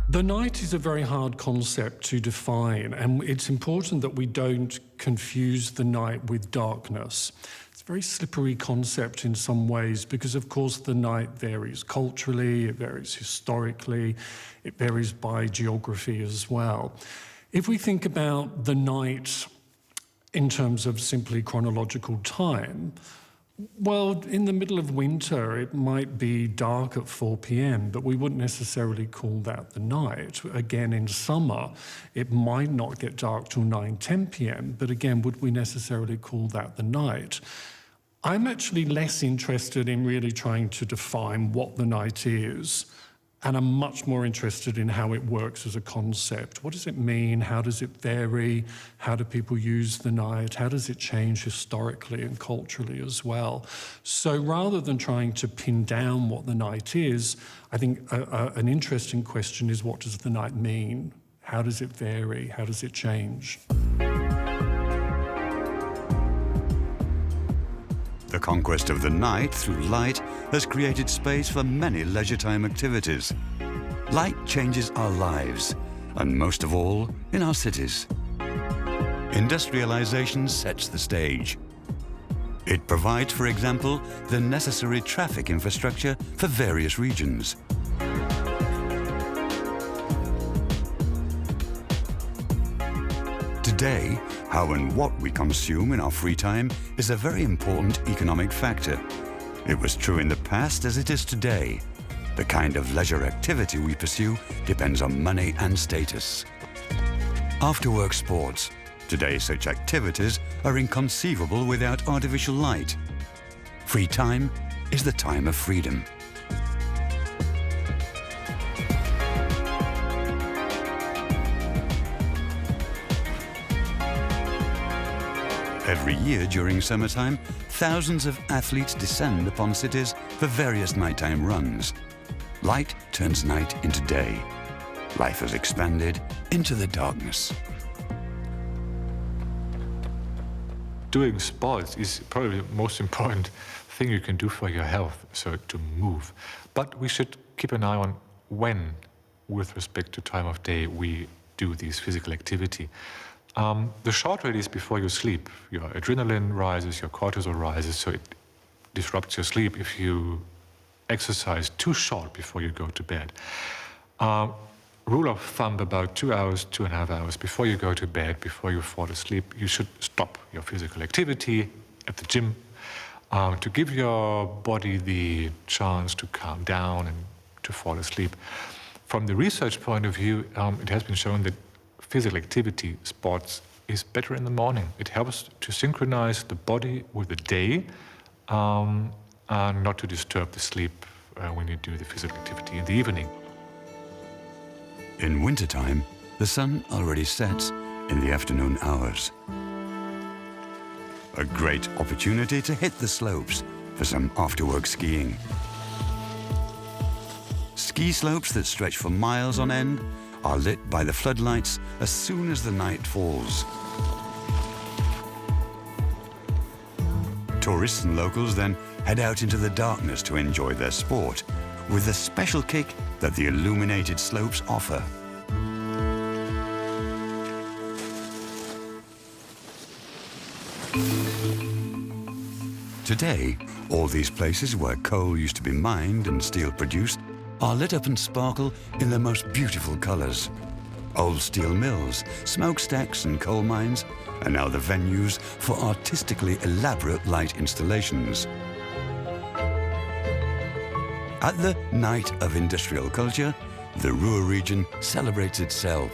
The night is a very hard concept to define, and it's important that we don't confuse the night with darkness. It's a very slippery concept in some ways because, of course, the night varies culturally, it varies historically, it varies by geography as well. If we think about the night in terms of simply chronological time, well, in the middle of winter, it might be dark at 4 p.m., but we wouldn't necessarily call that the night. Again, in summer, it might not get dark till 9, 10 p.m., but again, would we necessarily call that the night? I'm actually less interested in really trying to define what the night is, and I'm much more interested in how it works as a concept. What does it mean? How does it vary? How do people use the night? How does it change historically and culturally as well? So rather than trying to pin down what the night is, I think an interesting question is, what does the night mean? How does it vary? How does it change? The conquest of the night through light has created space for many leisure time activities. Light changes our lives, and most of all, in our cities. Industrialization sets the stage. It provides, for example, the necessary traffic infrastructure for various regions. Today, how and what we consume in our free time is a very important economic factor. It was true in the past as it is today. The kind of leisure activity we pursue depends on money and status. After-work sports. Today, such activities are inconceivable without artificial light. Free time is the time of freedom. Every year during summertime, thousands of athletes descend upon cities for various nighttime runs. Light turns night into day. Life has expanded into the darkness. Doing sports is probably the most important thing you can do for your health, so to move. But we should keep an eye on when, with respect to time of day, we do this physical activity. The shorter it is before you sleep, your adrenaline rises, your cortisol rises, so it disrupts your sleep if you exercise too short before you go to bed. Rule of thumb, about 2 hours, 2.5 hours before you go to bed, before you fall asleep, you should stop your physical activity at the gym to give your body the chance to calm down and to fall asleep. From the research point of view, it has been shown that physical activity, sports, is better in the morning. It helps to synchronize the body with the day and not to disturb the sleep when you do the physical activity in the evening. In wintertime, the sun already sets in the afternoon hours. A great opportunity to hit the slopes for some after-work skiing. Ski slopes that stretch for miles on end are lit by the floodlights as soon as the night falls. Tourists and locals then head out into the darkness to enjoy their sport, with the special kick that the illuminated slopes offer. Today, all these places where coal used to be mined and steel produced are lit up and sparkle in the most beautiful colors. Old steel mills, smokestacks and coal mines are now the venues for artistically elaborate light installations. At the Night of Industrial Culture, the Ruhr region celebrates itself.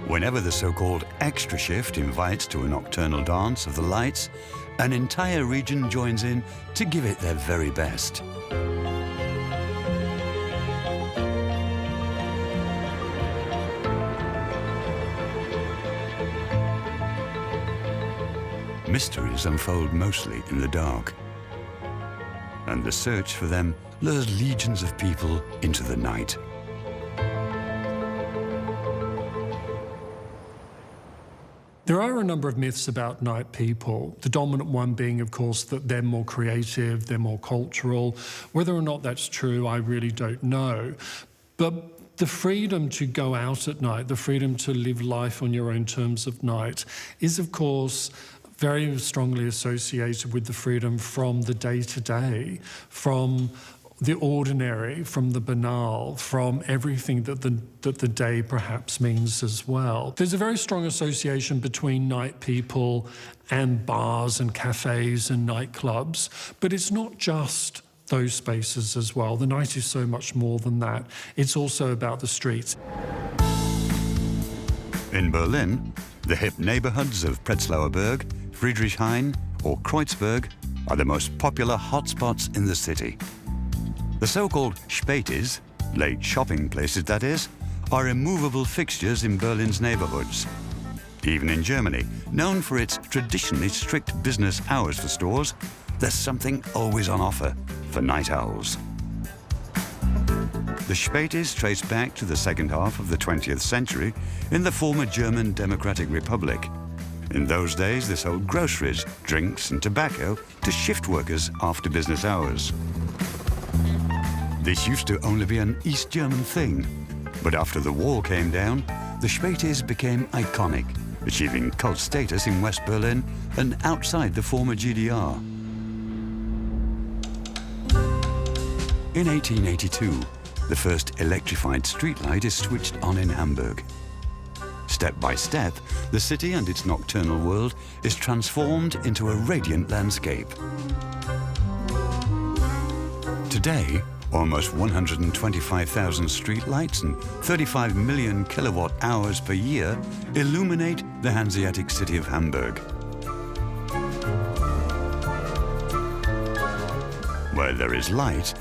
Whenever the so-called extra shift invites to a nocturnal dance of the lights, an entire region joins in to give it their very best. Mysteries unfold mostly in the dark, and the search for them lures legions of people into the night. There are a number of myths about night people, the dominant one being, of course, that they're more creative, they're more cultural. Whether or not that's true, I really don't know. But the freedom to go out at night, the freedom to live life on your own terms of night is, of course, very strongly associated with the freedom from the day-to-day, from the ordinary, from the banal, from everything that the day perhaps means as well. There's a very strong association between night people and bars and cafes and nightclubs, but it's not just those spaces as well. The night is so much more than that. It's also about the streets. In Berlin, the hip neighborhoods of Prenzlauer Berg, Friedrichshain or Kreuzberg are the most popular hotspots in the city. The so-called Spätis, late shopping places that is, are immovable fixtures in Berlin's neighborhoods. Even in Germany, known for its traditionally strict business hours for stores, there's something always on offer for night owls. The Spätis trace back to the second half of the 20th century in the former German Democratic Republic. In those days, they sold groceries, drinks and tobacco to shift workers after business hours. This used to only be an East German thing, but after the wall came down, the Spätis became iconic, achieving cult status in West Berlin and outside the former GDR. In 1882, the first electrified streetlight is switched on in Hamburg. Step by step, the city and its nocturnal world is transformed into a radiant landscape. Today, almost 125,000 streetlights and 35 million kilowatt hours per year illuminate the Hanseatic city of Hamburg. Where there is light,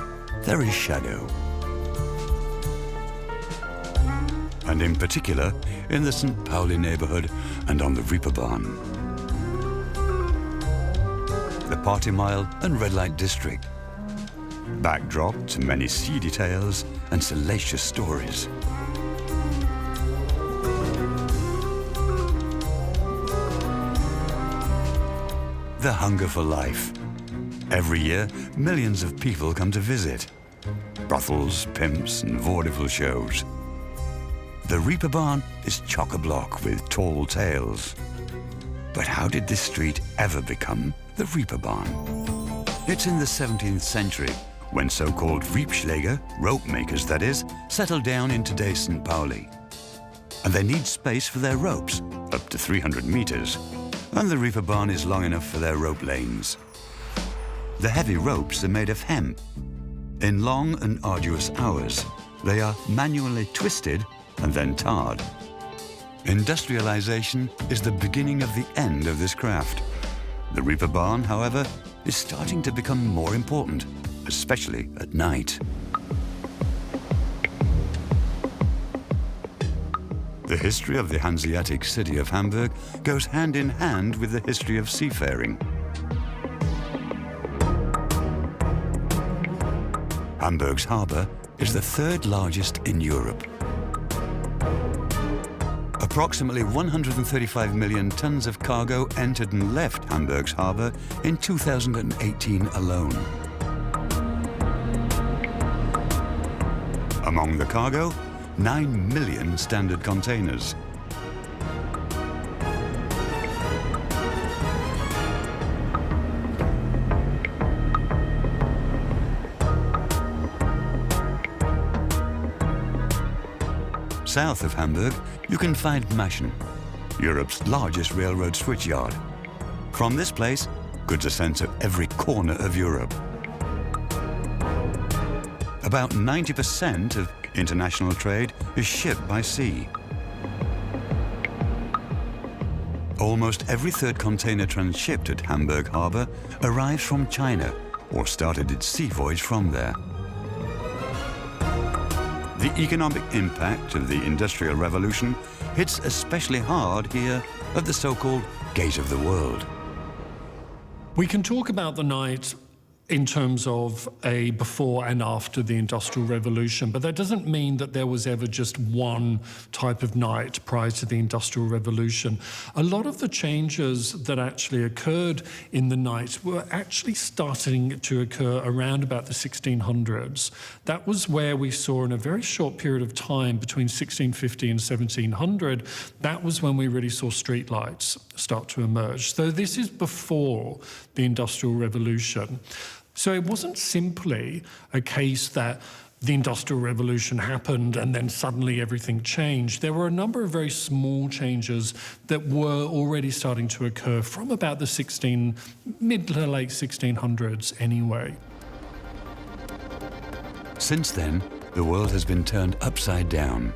there is shadow. And in particular, in the St. Pauli neighborhood and on the Reeperbahn. The Party Mile and Red Light District. Backdrop to many seedy tales and salacious stories. The hunger for life. Every year, millions of people come to visit. Brothels, pimps, and vaudeville shows. The Reeperbahn is chock-a-block with tall tales. But how did this street ever become the Reeperbahn? It's in the 17th century, when so-called Riebschläger, rope makers that is, settled down in today's St. Pauli. And they need space for their ropes, up to 300 meters. And the Reeperbahn is long enough for their rope lanes. The heavy ropes are made of hemp. In long and arduous hours, they are manually twisted and then tarred. Industrialization is the beginning of the end of this craft. The Reeperbahn, however, is starting to become more important, especially at night. The history of the Hanseatic city of Hamburg goes hand in hand with the history of seafaring. Hamburg's harbour is the third largest in Europe. Approximately 135 million tons of cargo entered and left Hamburg's harbour in 2018 alone. Among the cargo, 9 million standard containers. South of Hamburg, you can find Maschen, Europe's largest railroad switchyard. From this place, goods are sent to every corner of Europe. About 90% of international trade is shipped by sea. Almost every third container transshipped at Hamburg Harbour arrives from China or started its sea voyage from there. The economic impact of the Industrial Revolution hits especially hard here at the so-called Gate of the World. We can talk about the night in terms of a before and after the Industrial Revolution, but that doesn't mean that there was ever just one type of night prior to the Industrial Revolution. A lot of the changes that actually occurred in the night were actually starting to occur around about the 1600s. That was where we saw in a very short period of time between 1650 and 1700, that was when we really saw streetlights start to emerge. So this is before the Industrial Revolution. So it wasn't simply a case that the Industrial Revolution happened and then suddenly everything changed. There were a number of very small changes that were already starting to occur from about the mid to late 1600s anyway. Since then, the world has been turned upside down.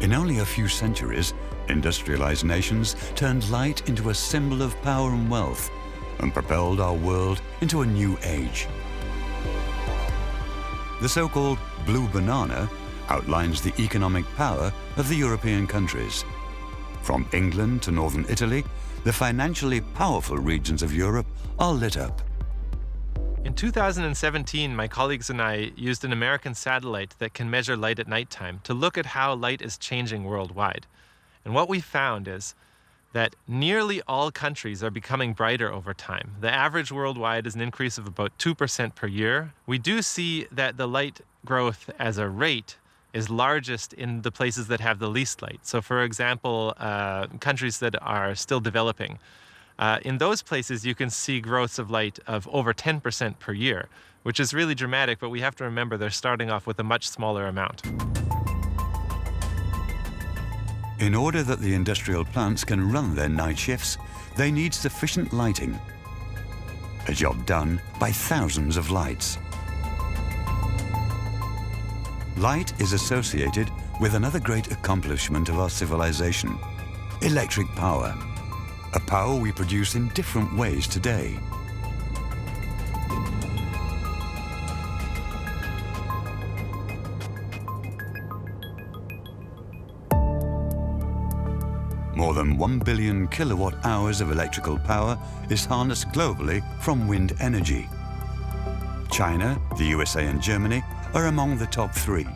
In only a few centuries, industrialized nations turned light into a symbol of power and wealth and propelled our world into a new age. The so-called blue banana outlines the economic power of the European countries. From England to northern Italy, the financially powerful regions of Europe are lit up. In 2017, my colleagues and I used an American satellite that can measure light at nighttime to look at how light is changing worldwide. And what we found is that nearly all countries are becoming brighter over time. The average worldwide is an increase of about 2% per year. We do see that the light growth as a rate is largest in the places that have the least light. So for example, countries that are still developing. In those places, you can see growths of light of over 10% per year. which is really dramatic, but we have to remember they're starting off with a much smaller amount. In order that the industrial plants can run their night shifts, they need sufficient lighting. A job done by thousands of lights. Light is associated with another great accomplishment of our civilization, electric power. A power we produce in different ways today. More than 1 billion kilowatt hours of electrical power is harnessed globally from wind energy. China, the USA and Germany are among the top 3.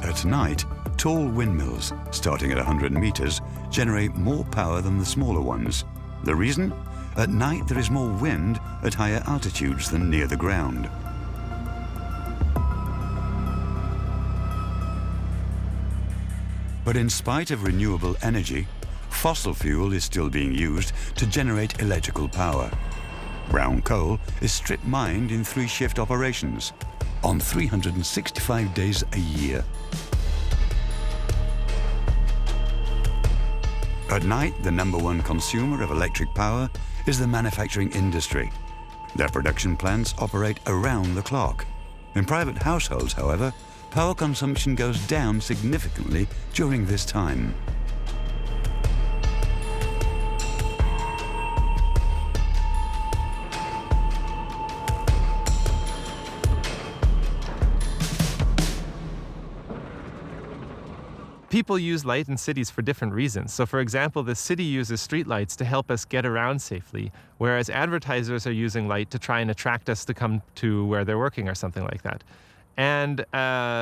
At night, tall windmills, starting at 100 meters, generate more power than the smaller ones. The reason? At night there is more wind at higher altitudes than near the ground. But in spite of renewable energy, fossil fuel is still being used to generate electrical power. Brown coal is strip mined in 3-shift operations, on 365 days a year. At night, the #1 consumer of electric power is the manufacturing industry. Their production plants operate around the clock. In private households, however, power consumption goes down significantly during this time. People use light in cities for different reasons. So for example, the city uses streetlights to help us get around safely, whereas advertisers are using light to try and attract us to come to where they're working or something like that. And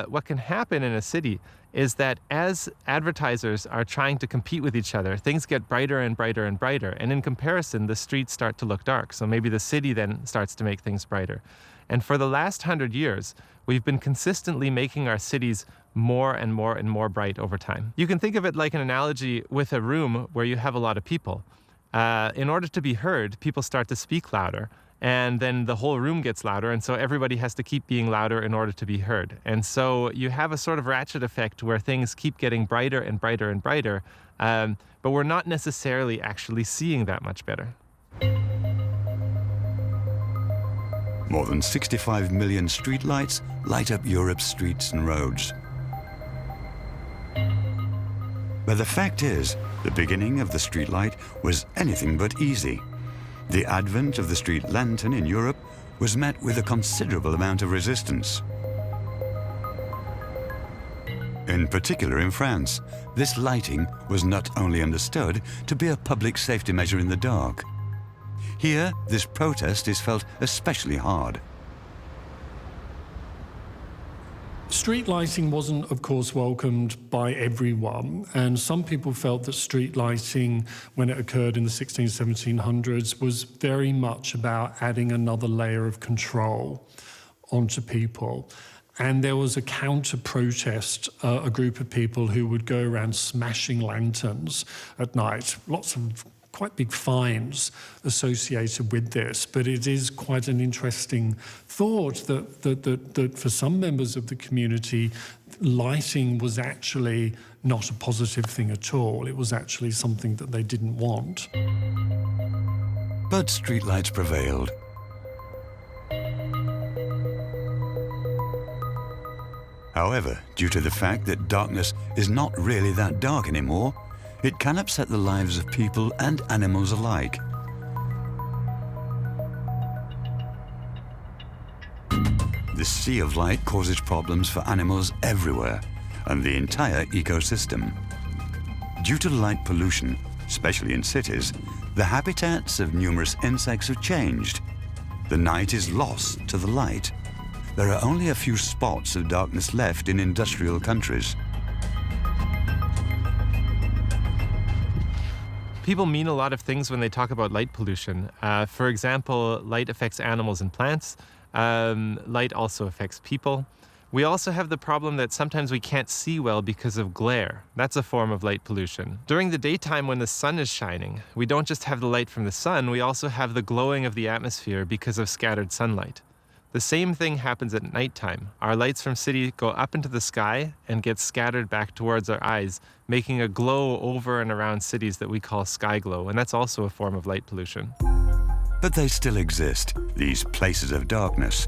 what can happen in a city is that as advertisers are trying to compete with each other, things get brighter and brighter and brighter. And in comparison, the streets start to look dark. So maybe the city then starts to make things brighter. And for the last 100 years, we've been consistently making our cities more and more and more bright over time. You can think of it like an analogy with a room where you have a lot of people. In order to be heard, people start to speak louder, and then the whole room gets louder, and so everybody has to keep being louder in order to be heard. And so you have a sort of ratchet effect where things keep getting brighter and brighter and brighter, but we're not necessarily actually seeing that much better. More than 65 million streetlights light up Europe's streets and roads. But the fact is, the beginning of the streetlight was anything but easy. The advent of the street lantern in Europe was met with a considerable amount of resistance. In particular in France, this lighting was not only understood to be a public safety measure in the dark. Here, this protest is felt especially hard. Street lighting wasn't, of course, welcomed by everyone, and some people felt that street lighting, when it occurred in the 1700s, was very much about adding another layer of control onto people. And there was a counter-protest, a group of people who would go around smashing lanterns at night. Lots of quite big fines associated with this, but it is quite an interesting thought that for some members of the community, lighting was actually not a positive thing at all. It was actually something that they didn't want. But streetlights prevailed. However, due to the fact that darkness is not really that dark anymore, it can upset the lives of people and animals alike. The sea of light causes problems for animals everywhere and the entire ecosystem. Due to light pollution, especially in cities, the habitats of numerous insects have changed. The night is lost to the light. There are only a few spots of darkness left in industrial countries. People mean a lot of things when they talk about light pollution. For example, light affects animals and plants. Light also affects people. We also have the problem that sometimes we can't see well because of glare. That's a form of light pollution. During the daytime when the sun is shining, we don't just have the light from the sun, we also have the glowing of the atmosphere because of scattered sunlight. The same thing happens at nighttime. Our lights from city go up into the sky and get scattered back towards our eyes, making a glow over and around cities that we call sky glow, and that's also a form of light pollution. But they still exist, these places of darkness.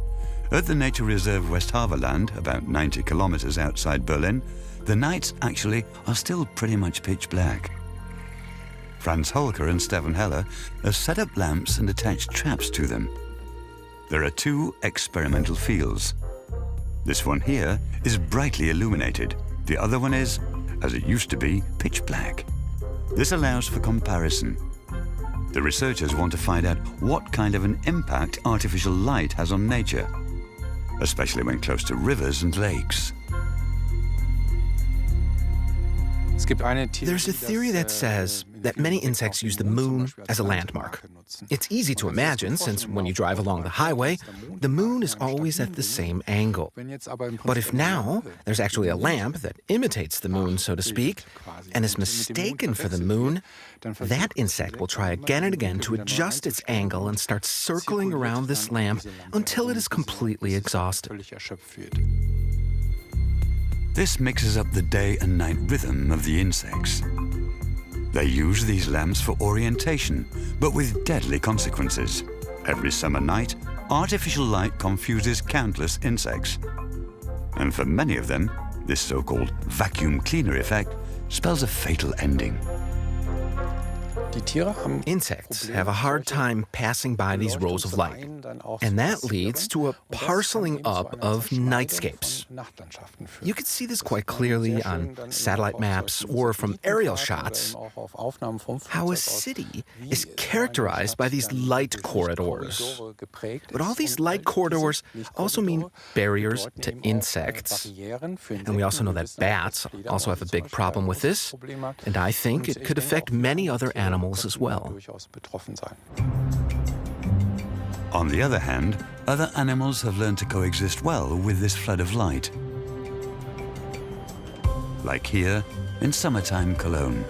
At the nature reserve Westhaveland, about 90 kilometers outside Berlin, the nights actually are still pretty much pitch black. Franz Holker and Stefan Heller have set up lamps and attached traps to them. There are two experimental fields. This one here is brightly illuminated. The other one is, as it used to be, pitch black. This allows for comparison. The researchers want to find out what kind of an impact artificial light has on nature, especially when close to rivers and lakes. There's a theory that says that many insects use the moon as a landmark. It's easy to imagine, since when you drive along the highway, the moon is always at the same angle. But if now there's actually a lamp that imitates the moon, so to speak, and is mistaken for the moon, that insect will try again and again to adjust its angle and start circling around this lamp until it is completely exhausted. This mixes up the day and night rhythm of the insects. They use these lamps for orientation, but with deadly consequences. Every summer night, artificial light confuses countless insects. And for many of them, this so-called vacuum cleaner effect spells a fatal ending. Insects have a hard time passing by these rows of light, and that leads to a parceling up of nightscapes. You can see this quite clearly on satellite maps or from aerial shots, how a city is characterized by these light corridors. But all these light corridors also mean barriers to insects. And we also know that bats also have a big problem with this, and I think it could affect many other animals as well. On the other hand, other animals have learned to coexist well with this flood of light. Like here in summertime Cologne.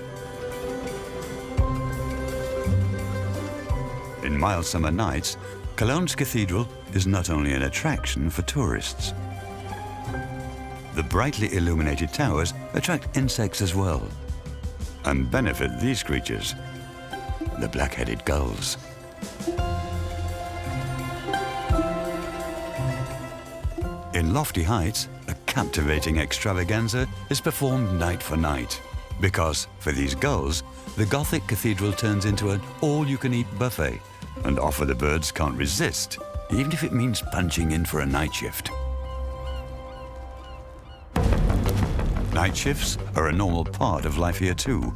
In mild summer nights, Cologne's cathedral is not only an attraction for tourists. The brightly illuminated towers attract insects as well, and benefit these creatures, the black-headed gulls. In lofty heights, a captivating extravaganza is performed night for night, because for these gulls, the Gothic cathedral turns into an all-you-can-eat buffet, and offer the birds can't resist, even if it means punching in for a night shift. Night shifts are a normal part of life here too,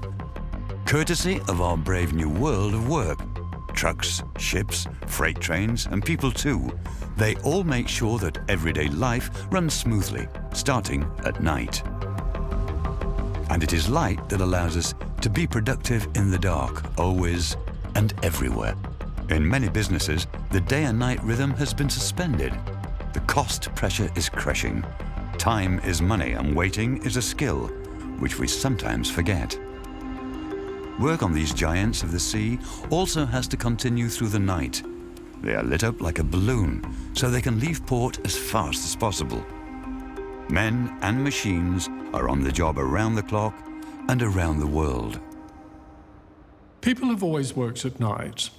courtesy of our brave new world of work. Trucks, ships, freight trains, and people too, they all make sure that everyday life runs smoothly, starting at night. And it is light that allows us to be productive in the dark, always and everywhere. In many businesses, the day and night rhythm has been suspended. The cost pressure is crushing. Time is money and waiting is a skill, which we sometimes forget. Work on these giants of the sea also has to continue through the night. They are lit up like a balloon, so they can leave port as fast as possible. Men and machines are on the job around the clock and around the world. People have always worked at night.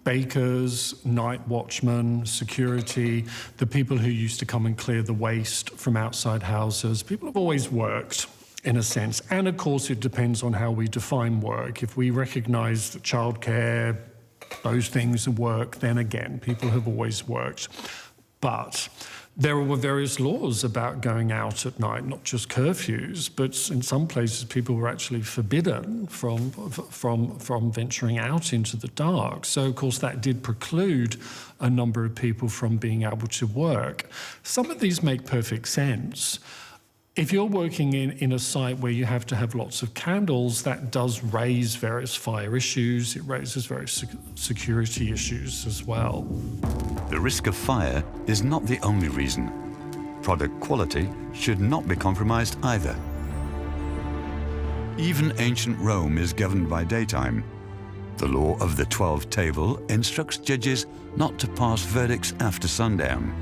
Bakers, night watchmen, security, the people who used to come and clear the waste from outside houses. People have always worked, in a sense. And of course, it depends on how we define work. If we recognize that childcare, those things are work, then again, people have always worked. But there were various laws about going out at night, not just curfews, but in some places people were actually forbidden from venturing out into the dark. So, of course, that did preclude a number of people from being able to work. Some of these make perfect sense. If you're working in a site where you have to have lots of candles, that does raise various fire issues. It raises various security issues as well. The risk of fire is not the only reason. product quality should not be compromised either. Even ancient Rome is governed by daytime. The law of the 12 table instructs judges not to pass verdicts after sundown.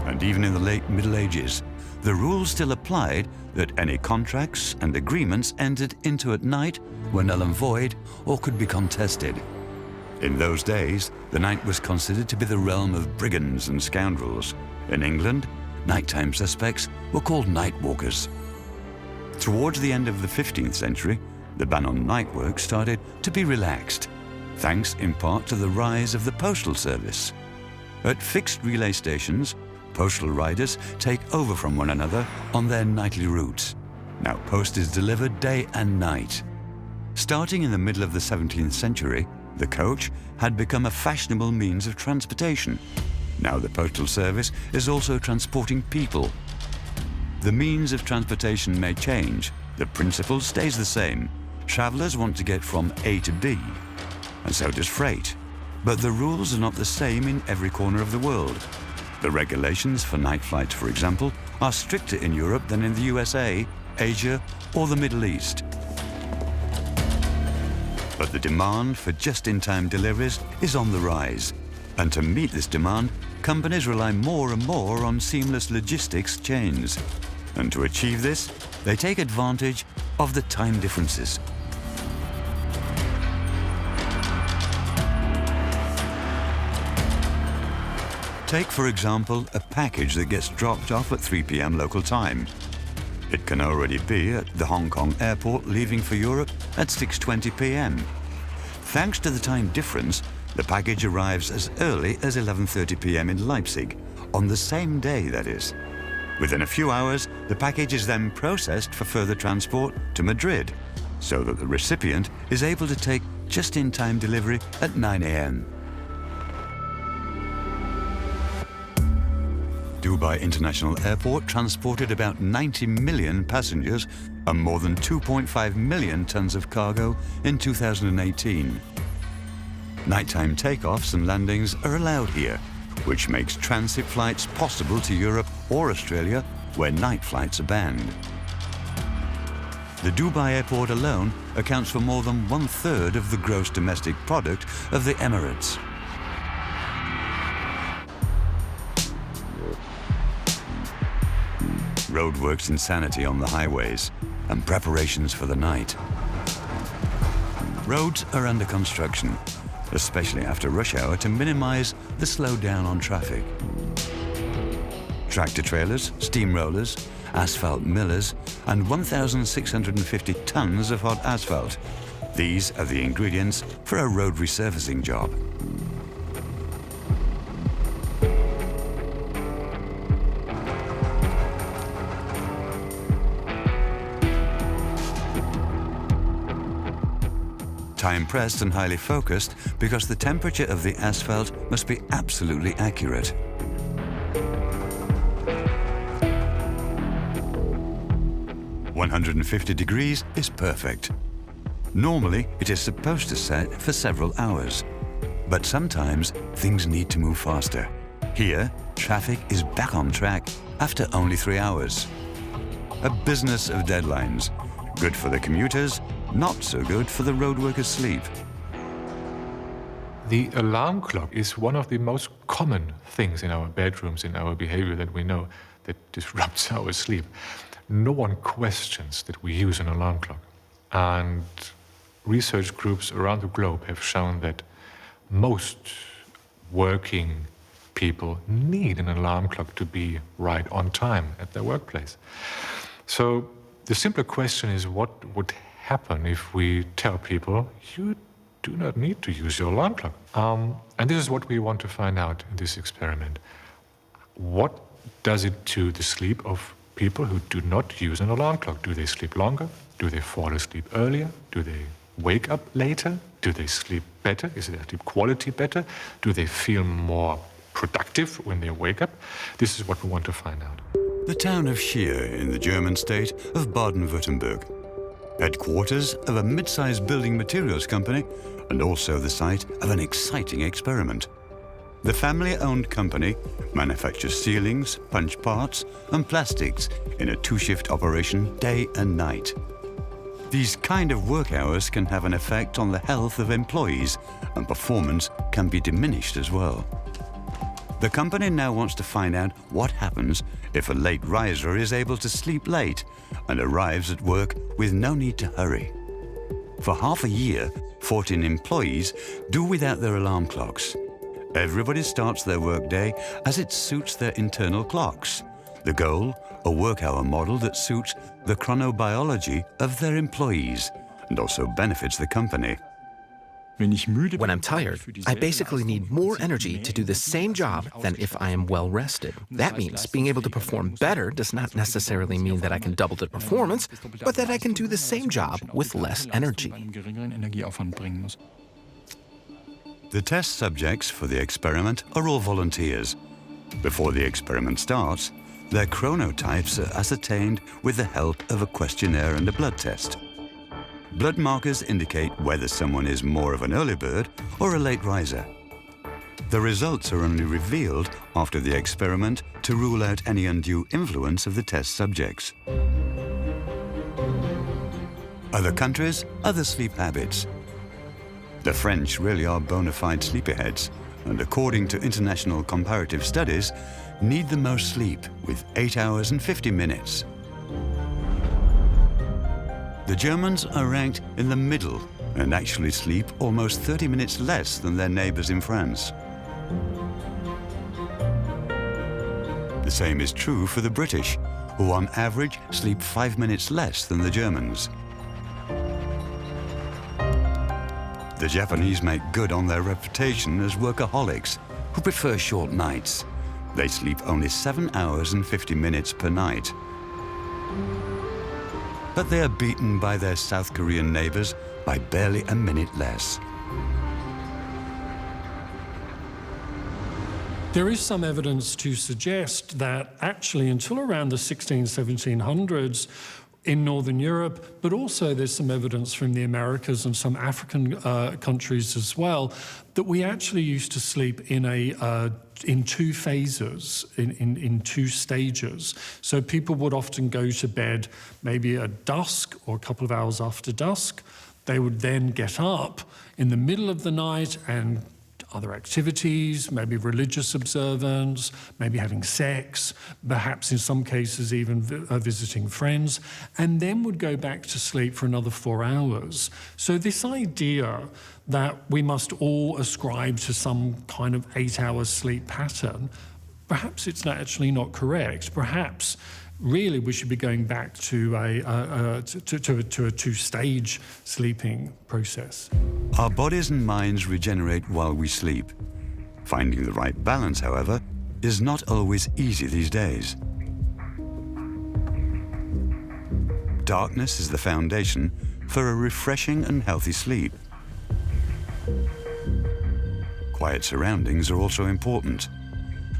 And even in the late Middle Ages, the rule still applied that any contracts and agreements entered into at night were null and void or could be contested. In those days, the night was considered to be the realm of brigands and scoundrels. In England, nighttime suspects were called night walkers. Towards the end of the 15th century, the ban on night work started to be relaxed, thanks in part to the rise of the postal service. At fixed relay stations, postal riders take over from one another on their nightly routes. Now post is delivered day and night. Starting in the middle of the 17th century, the coach had become a fashionable means of transportation. Now the postal service is also transporting people. The means of transportation may change. The principle stays the same. Travelers want to get from A to B, and so does freight. But the rules are not the same in every corner of the world. The regulations for night flights, for example, are stricter in Europe than in the USA, Asia, or the Middle East. But the demand for just-in-time deliveries is on the rise. And to meet this demand, companies rely more and more on seamless logistics chains. And to achieve this, they take advantage of the time differences. Take, for example, a package that gets dropped off at 3 p.m. local time. It can already be at the Hong Kong airport leaving for Europe at 6:20 p.m. Thanks to the time difference, the package arrives as early as 11:30 p.m. in Leipzig, on the same day, that is. Within a few hours, the package is then processed for further transport to Madrid, so that the recipient is able to take just-in-time delivery at 9 a.m. Dubai International Airport transported about 90 million passengers and more than 2.5 million tons of cargo in 2018. Nighttime takeoffs and landings are allowed here, which makes transit flights possible to Europe or Australia, where night flights are banned. The Dubai airport alone accounts for more than 1/3 of the gross domestic product of the Emirates. Roadworks insanity on the highways and preparations for the night. Roads are under construction, especially after rush hour, to minimize the slowdown on traffic. Tractor trailers, steamrollers, asphalt millers, and 1,650 tons of hot asphalt. These are the ingredients for a road resurfacing job. Time-pressed and highly focused because the temperature of the asphalt must be absolutely accurate. "150 degrees is perfect. Normally, it is supposed to set for several hours. But sometimes, things need to move faster. Here, traffic is back on track after only 3 hours. A business of deadlines. Good for the commuters, not so good for the road workers' sleep. The alarm clock is one of the most common things in our bedrooms, in our behavior that we know that disrupts our sleep. No one questions that we use an alarm clock. And research groups around the globe have shown that most working people need an alarm clock to be right on time at their workplace. So the simpler question is, what would happen if we tell people, you do not need to use your alarm clock? And this is what we want to find out in this experiment. What does it to the sleep of people who do not use an alarm clock? Do they sleep longer? Do they fall asleep earlier? Do they wake up later? Do they sleep better? Is their sleep quality better? Do they feel more productive when they wake up? This is what we want to find out. The town of Scheer in the German state of Baden-Württemberg. Headquarters of a mid-sized building materials company and also the site of an exciting experiment. The family-owned company manufactures ceilings, punch parts, and plastics in a two-shift operation day and night. These kind of work hours can have an effect on the health of employees, and performance can be diminished as well. The company now wants to find out what happens if a late riser is able to sleep late and arrives at work with no need to hurry. For half a year, 14 employees do without their alarm clocks. Everybody starts their workday as it suits their internal clocks. The goal, a work-hour model that suits the chronobiology of their employees and also benefits the company. When I'm tired, I basically need more energy to do the same job than if I am well rested. That means being able to perform better does not necessarily mean that I can double the performance, but that I can do the same job with less energy. The test subjects for the experiment are all volunteers. Before the experiment starts, their chronotypes are ascertained with the help of a questionnaire and a blood test. Blood markers indicate whether someone is more of an early bird or a late riser. The results are only revealed after the experiment to rule out any undue influence of the test subjects. Other countries, other sleep habits. The French really are bona fide sleepyheads, and according to international comparative studies, need the most sleep with 8 hours and 50 minutes. The Germans are ranked in the middle and actually sleep almost 30 minutes less than their neighbors in France. The same is true for the British, who on average sleep 5 minutes less than the Germans. The Japanese make good on their reputation as workaholics who prefer short nights. They sleep only 7 hours and 50 minutes per night. But they are beaten by their South Korean neighbors by barely a minute less. There is some evidence to suggest that actually until around the 1700s, in Northern Europe, but also there's some evidence from the Americas and some African countries as well, that we actually used to sleep in two phases, in two stages. So people would often go to bed maybe at dusk or a couple of hours after dusk. They would then get up in the middle of the night and other activities, maybe religious observance, maybe having sex, perhaps in some cases even visiting friends, and then would go back to sleep for another 4 hours. So this idea that we must all ascribe to some kind of 8-hour sleep pattern, perhaps it's actually not correct. Perhaps really we should be going back to a two-stage sleeping process. Our bodies and minds regenerate while we sleep. Finding the right balance, however, is not always easy these days. Darkness is the foundation for a refreshing and healthy sleep. Quiet surroundings are also important.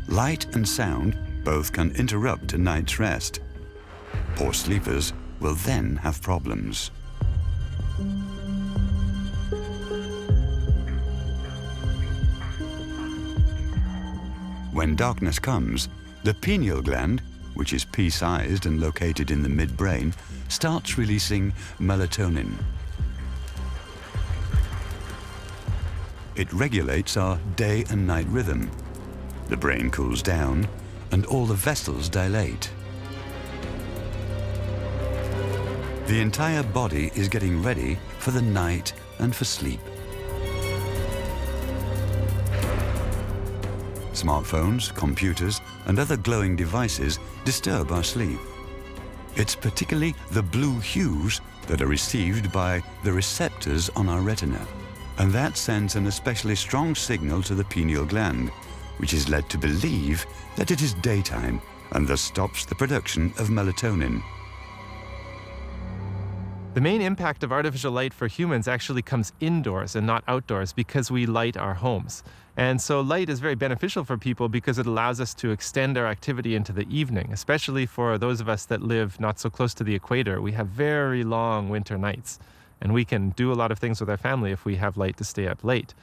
Light and sound both can interrupt a night's rest. Poor sleepers will then have problems. When darkness comes, the pineal gland, which is pea-sized and located in the midbrain, starts releasing melatonin. It regulates our day and night rhythm. The brain cools down and all the vessels dilate. The entire body is getting ready for the night and for sleep. Smartphones, computers, and other glowing devices disturb our sleep. It's particularly the blue hues that are received by the receptors on our retina, and that sends an especially strong signal to the pineal gland, which is led to believe that it is daytime and thus stops the production of melatonin. The main impact of artificial light for humans actually comes indoors and not outdoors because we light our homes. And so light is very beneficial for people because it allows us to extend our activity into the evening, especially for those of us that live not so close to the equator. We have very long winter nights, and we can do a lot of things with our family if we have light to stay up late.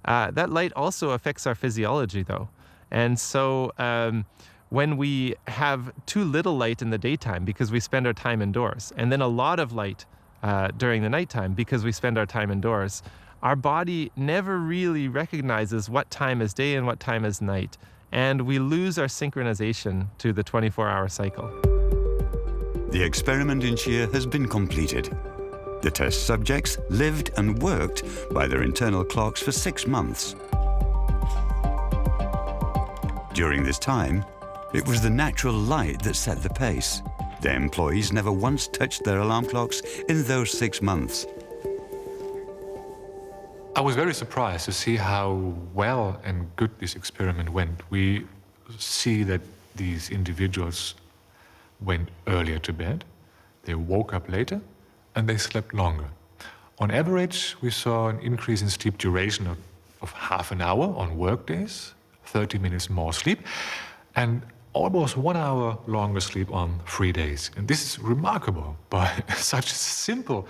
That light also affects our physiology, though. And so when we have too little light in the daytime because we spend our time indoors, and then a lot of light during the nighttime because we spend our time indoors, our body never really recognizes what time is day and what time is night. And we lose our synchronization to the 24-hour cycle. The experiment in Xie has been completed. The test subjects lived and worked by their internal clocks for 6 months. During this time, it was the natural light that set the pace. Their employees never once touched their alarm clocks in those 6 months. I was very surprised to see how well and good this experiment went. We see that these individuals went earlier to bed, they woke up later, and they slept longer. On average, we saw an increase in sleep duration of half an hour on work days, 30 minutes more sleep, and almost 1 hour longer sleep on free days. And this is remarkable by such a simple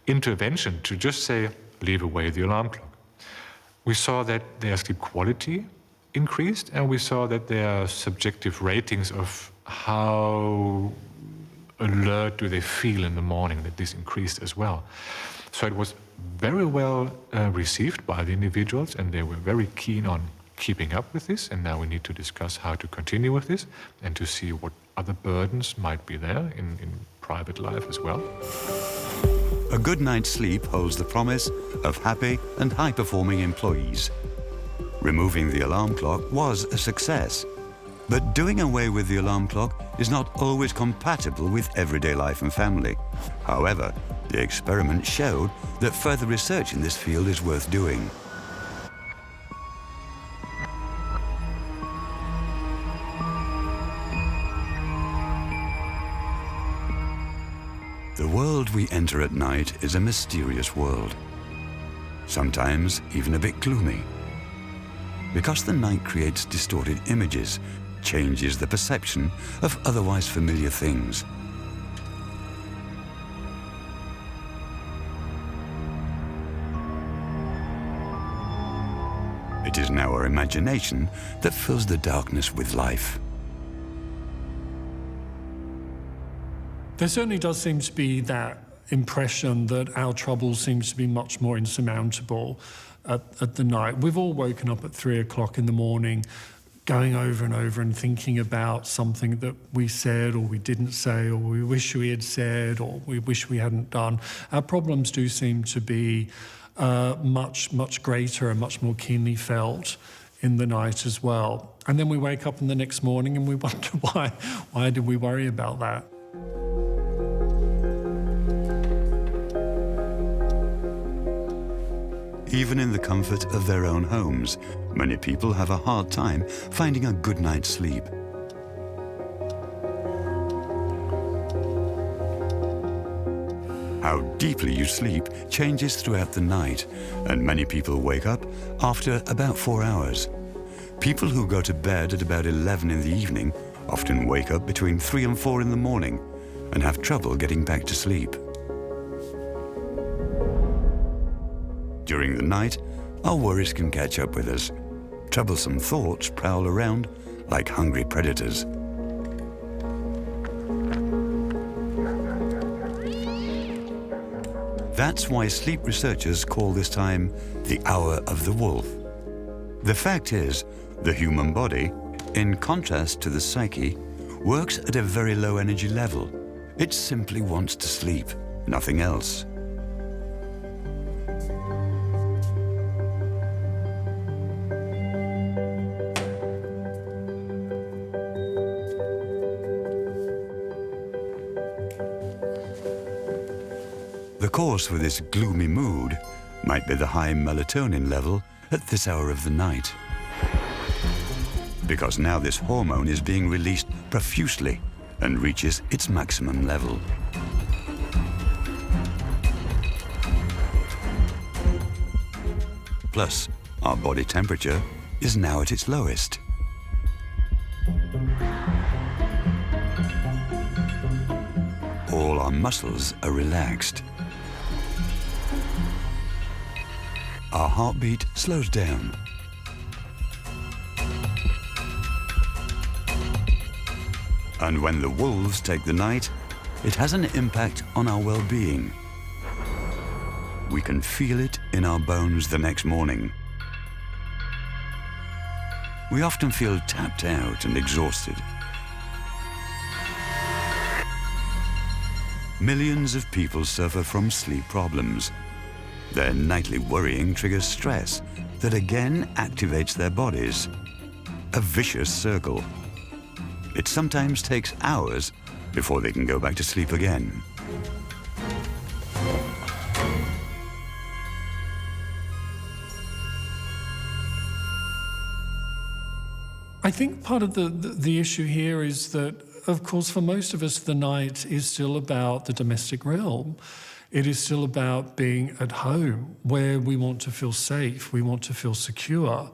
intervention to just say, leave away the alarm clock. We saw that their sleep quality increased, and we saw that their subjective ratings of how alert do they feel in the morning, that this increased as well. So it was very well received by the individuals, and they were very keen on keeping up with this. And now we need to discuss how to continue with this and to see what other burdens might be there in private life as well. A good night's sleep holds the promise of happy and high-performing employees. Removing the alarm clock was a success, but doing away with the alarm clock is not always compatible with everyday life and family. However, the experiment showed that further research in this field is worth doing. The world we enter at night is a mysterious world, sometimes even a bit gloomy. Because the night creates distorted images, changes the perception of otherwise familiar things. It is now our imagination that fills the darkness with life. There certainly does seem to be that impression that our trouble seems to be much more insurmountable at the night. We've all woken up at 3 o'clock in the morning, going over and over and thinking about something that we said or we didn't say, or we wish we had said, or we wish we hadn't done. Our problems do seem to be much greater and much more keenly felt in the night as well. And then we wake up in the next morning and we wonder why did we worry about that? Even in the comfort of their own homes, many people have a hard time finding a good night's sleep. How deeply you sleep changes throughout the night, and many people wake up after about 4 hours. People who go to bed at about 11 in the evening often wake up between 3 and 4 in the morning and have trouble getting back to sleep. During the night, our worries can catch up with us. Troublesome thoughts prowl around like hungry predators. That's why sleep researchers call this time the hour of the wolf. The fact is, the human body, in contrast to the psyche, works at a very low energy level. It simply wants to sleep, nothing else. The cause for this gloomy mood might be the high melatonin level at this hour of the night. Because now this hormone is being released profusely and reaches its maximum level. Plus, our body temperature is now at its lowest. All our muscles are relaxed. our heartbeat slows down. And when the wolves take the night, it has an impact on our well-being. We can feel it in our bones the next morning. We often feel tapped out and exhausted. Millions of people suffer from sleep problems. Their nightly worrying triggers stress that again activates their bodies. A vicious circle. It sometimes takes hours before they can go back to sleep again. I think part of the issue here is that, of course, for most of us, the night is still about the domestic realm. It is still about being at home, where we want to feel safe, we want to feel secure.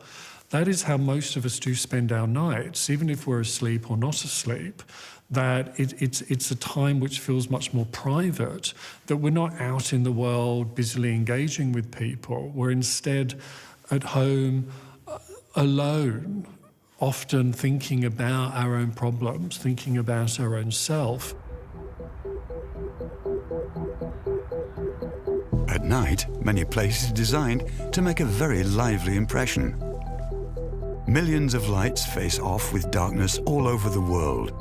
That is how most of us do spend our nights, even if we're asleep or not asleep, that it's a time which feels much more private, that we're not out in the world busily engaging with people. We're instead at home, alone, often thinking about our own problems, thinking about our own self. At night, many places are designed to make a very lively impression. Millions of lights face off with darkness all over the world.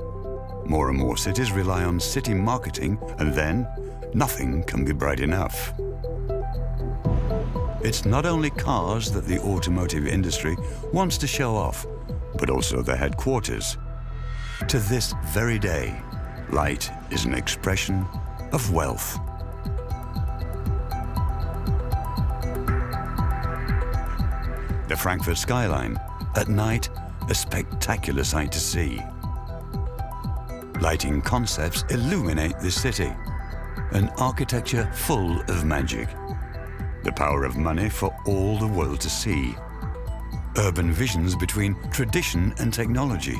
More and more cities rely on city marketing, and then nothing can be bright enough. It's not only cars that the automotive industry wants to show off, but also their headquarters. To this very day, light is an expression of wealth. The Frankfurt skyline, at night, a spectacular sight to see. Lighting concepts illuminate this city, an architecture full of magic. The power of money for all the world to see. Urban visions between tradition and technology.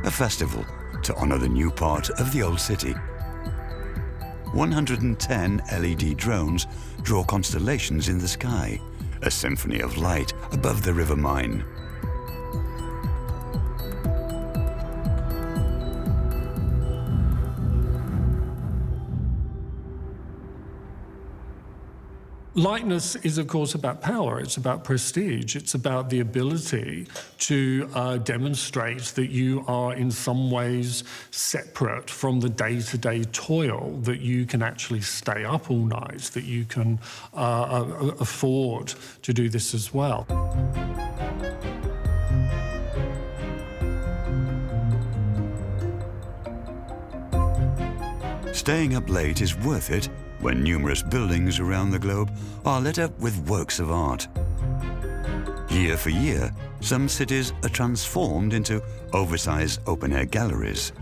A festival to honor the new part of the old city. 110 LED drones draw constellations in the sky, a symphony of light above the river Main. Lightness is, of course, about power. It's about prestige. It's about the ability to demonstrate that you are in some ways separate from the day-to-day toil, that you can actually stay up all night, that you can afford to do this as well. Staying up late is worth it when numerous buildings around the globe are lit up with works of art. Year for year, some cities are transformed into oversized open-air galleries.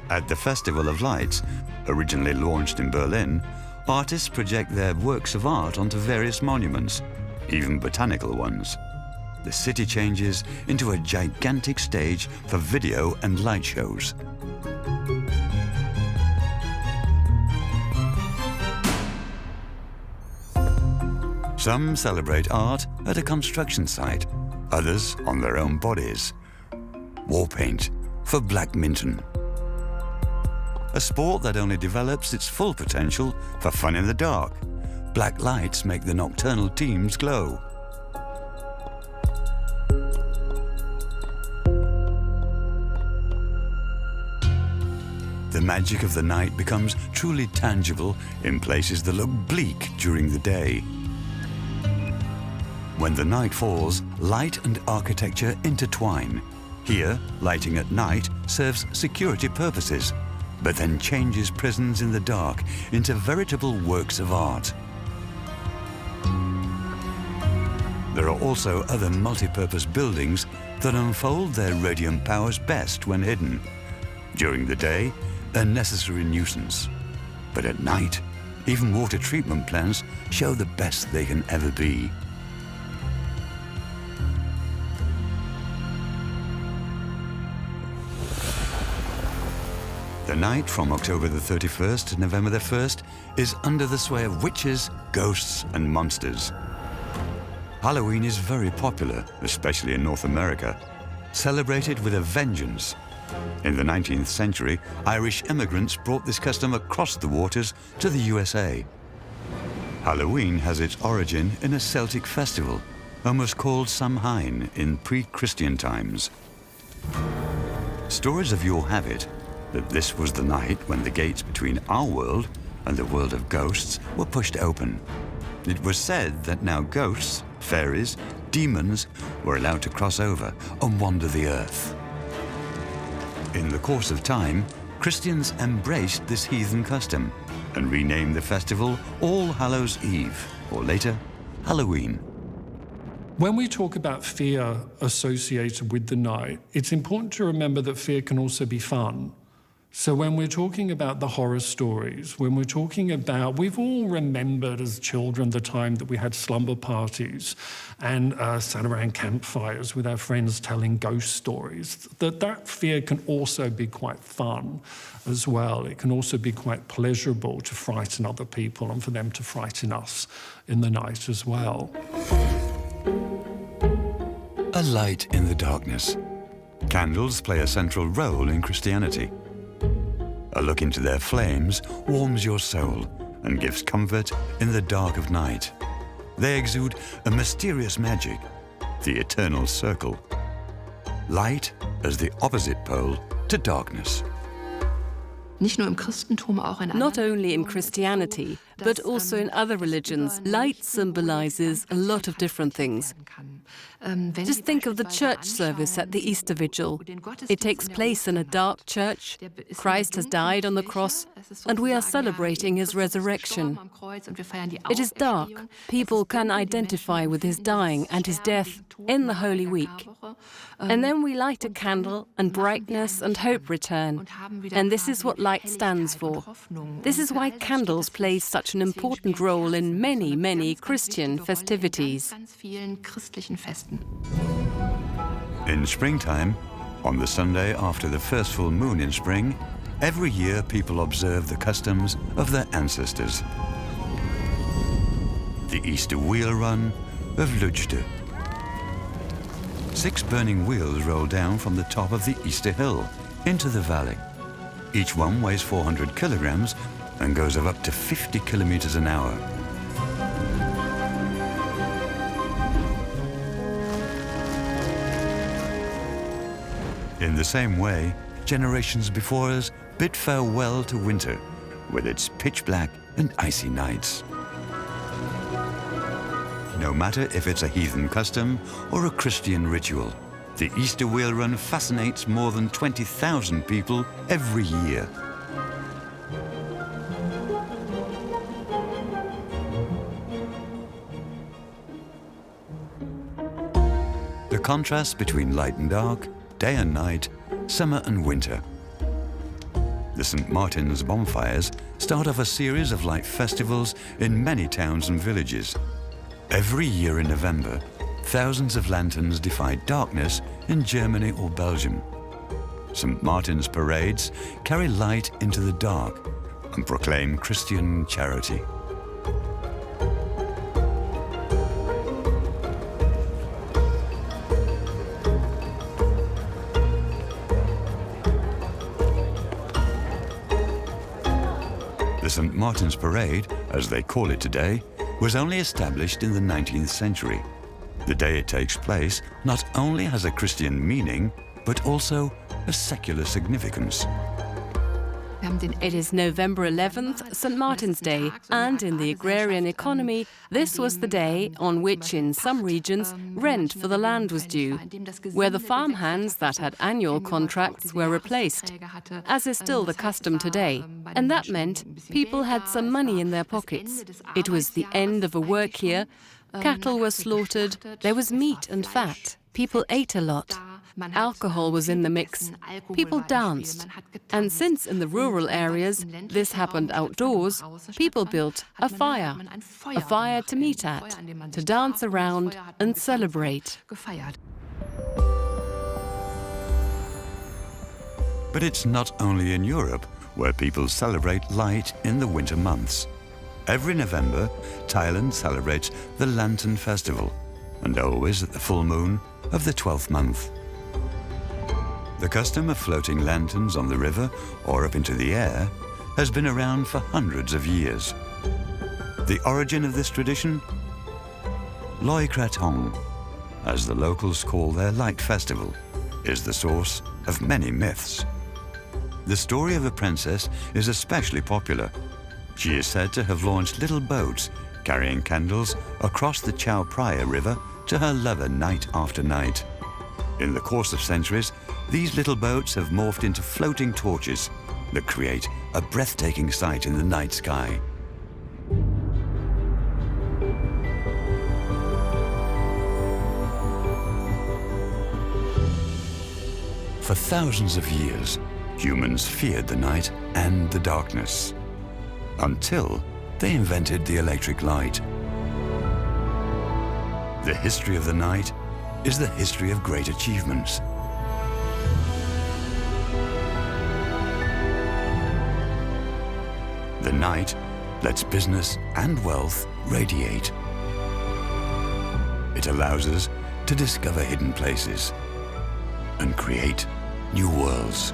At the Festival of Lights, originally launched in Berlin, artists project their works of art onto various monuments, even botanical ones. The city changes into a gigantic stage for video and light shows. Some celebrate art at a construction site, others on their own bodies. War paint for Black Minton. A sport that only develops its full potential for fun in the dark. Black lights make the nocturnal teams glow. The magic of the night becomes truly tangible in places that look bleak during the day. When the night falls, light and architecture intertwine. Here, lighting at night serves security purposes, but then changes prisons in the dark into veritable works of art. There are also other multi-purpose buildings that unfold their radiant powers best when hidden. During the day, a necessary nuisance. But at night, even water treatment plants show the best they can ever be. The night from October the 31st to November the 1st is under the sway of witches, ghosts, and monsters. Halloween is very popular, especially in North America, celebrated with a vengeance. In the 19th century, Irish immigrants brought this custom across the waters to the USA. Halloween has its origin in a Celtic festival, and was called Samhain in pre-Christian times. Stories of yore have it that this was the night when the gates between our world and the world of ghosts were pushed open. It was said that now ghosts, fairies, demons were allowed to cross over and wander the earth. In the course of time, Christians embraced this heathen custom and renamed the festival All Hallows Eve, or later, Halloween. When we talk about fear associated with the night, it's important to remember that fear can also be fun. So when we're talking about the horror stories, when we're talking about, we've all remembered as children the time that we had slumber parties and sat around campfires with our friends telling ghost stories, that fear can also be quite fun as well. It can also be quite pleasurable to frighten other people and for them to frighten us in the night as well. A light in the darkness. Candles play a central role in Christianity. A look into their flames warms your soul and gives comfort in the dark of night. They exude a mysterious magic, the eternal circle. Light as the opposite pole to darkness. Not only in Christianity, but also in other religions, light symbolizes a lot of different things. Just think of the church service at the Easter Vigil. It takes place in a dark church. Christ has died on the cross, and we are celebrating his resurrection. It is dark. People can identify with his dying and his death in the Holy Week. And then we light a candle, and brightness and hope return. And this is what light stands for. This is why candles play such an important role in many, many Christian festivities. In springtime, on the Sunday after the first full moon in spring, every year people observe the customs of their ancestors. The Easter wheel run of Lugde. 6 burning wheels roll down from the top of the Easter hill into the valley. Each one weighs 400 kilograms and goes of up to 50 kilometers an hour. In the same way, generations before us bid farewell to winter with its pitch black and icy nights. No matter if it's a heathen custom or a Christian ritual, the Easter wheel run fascinates more than 20,000 people every year. The contrast between light and dark, day and night, summer and winter. The St. Martin's bonfires start off a series of light festivals in many towns and villages. Every year in November, thousands of lanterns defy darkness in Germany or Belgium. St. Martin's parades carry light into the dark and proclaim Christian charity. The St. Martin's Parade, as they call it today, was only established in the 19th century. The day it takes place not only has a Christian meaning, but also a secular significance. It is November 11th, St. Martin's Day, and in the agrarian economy, this was the day on which in some regions rent for the land was due, where the farmhands that had annual contracts were replaced, as is still the custom today. And that meant people had some money in their pockets. It was the end of a work year, cattle were slaughtered, there was meat and fat, people ate a lot. Alcohol was in the mix. People danced. And since in the rural areas this happened outdoors, people built a fire to meet at, to dance around and celebrate. But it's not only in Europe where people celebrate light in the winter months. Every November, Thailand celebrates the Lantern Festival, and always at the full moon of the 12th month. The custom of floating lanterns on the river or up into the air has been around for hundreds of years. The origin of this tradition? Loi Krathong, as the locals call their light festival, is the source of many myths. The story of a princess is especially popular. She is said to have launched little boats carrying candles across the Chao Phraya River to her lover night after night. In the course of centuries, these little boats have morphed into floating torches that create a breathtaking sight in the night sky. For thousands of years, humans feared the night and the darkness, until they invented the electric light. The history of the night is the history of great achievements. The night lets business and wealth radiate. It allows us to discover hidden places and create new worlds.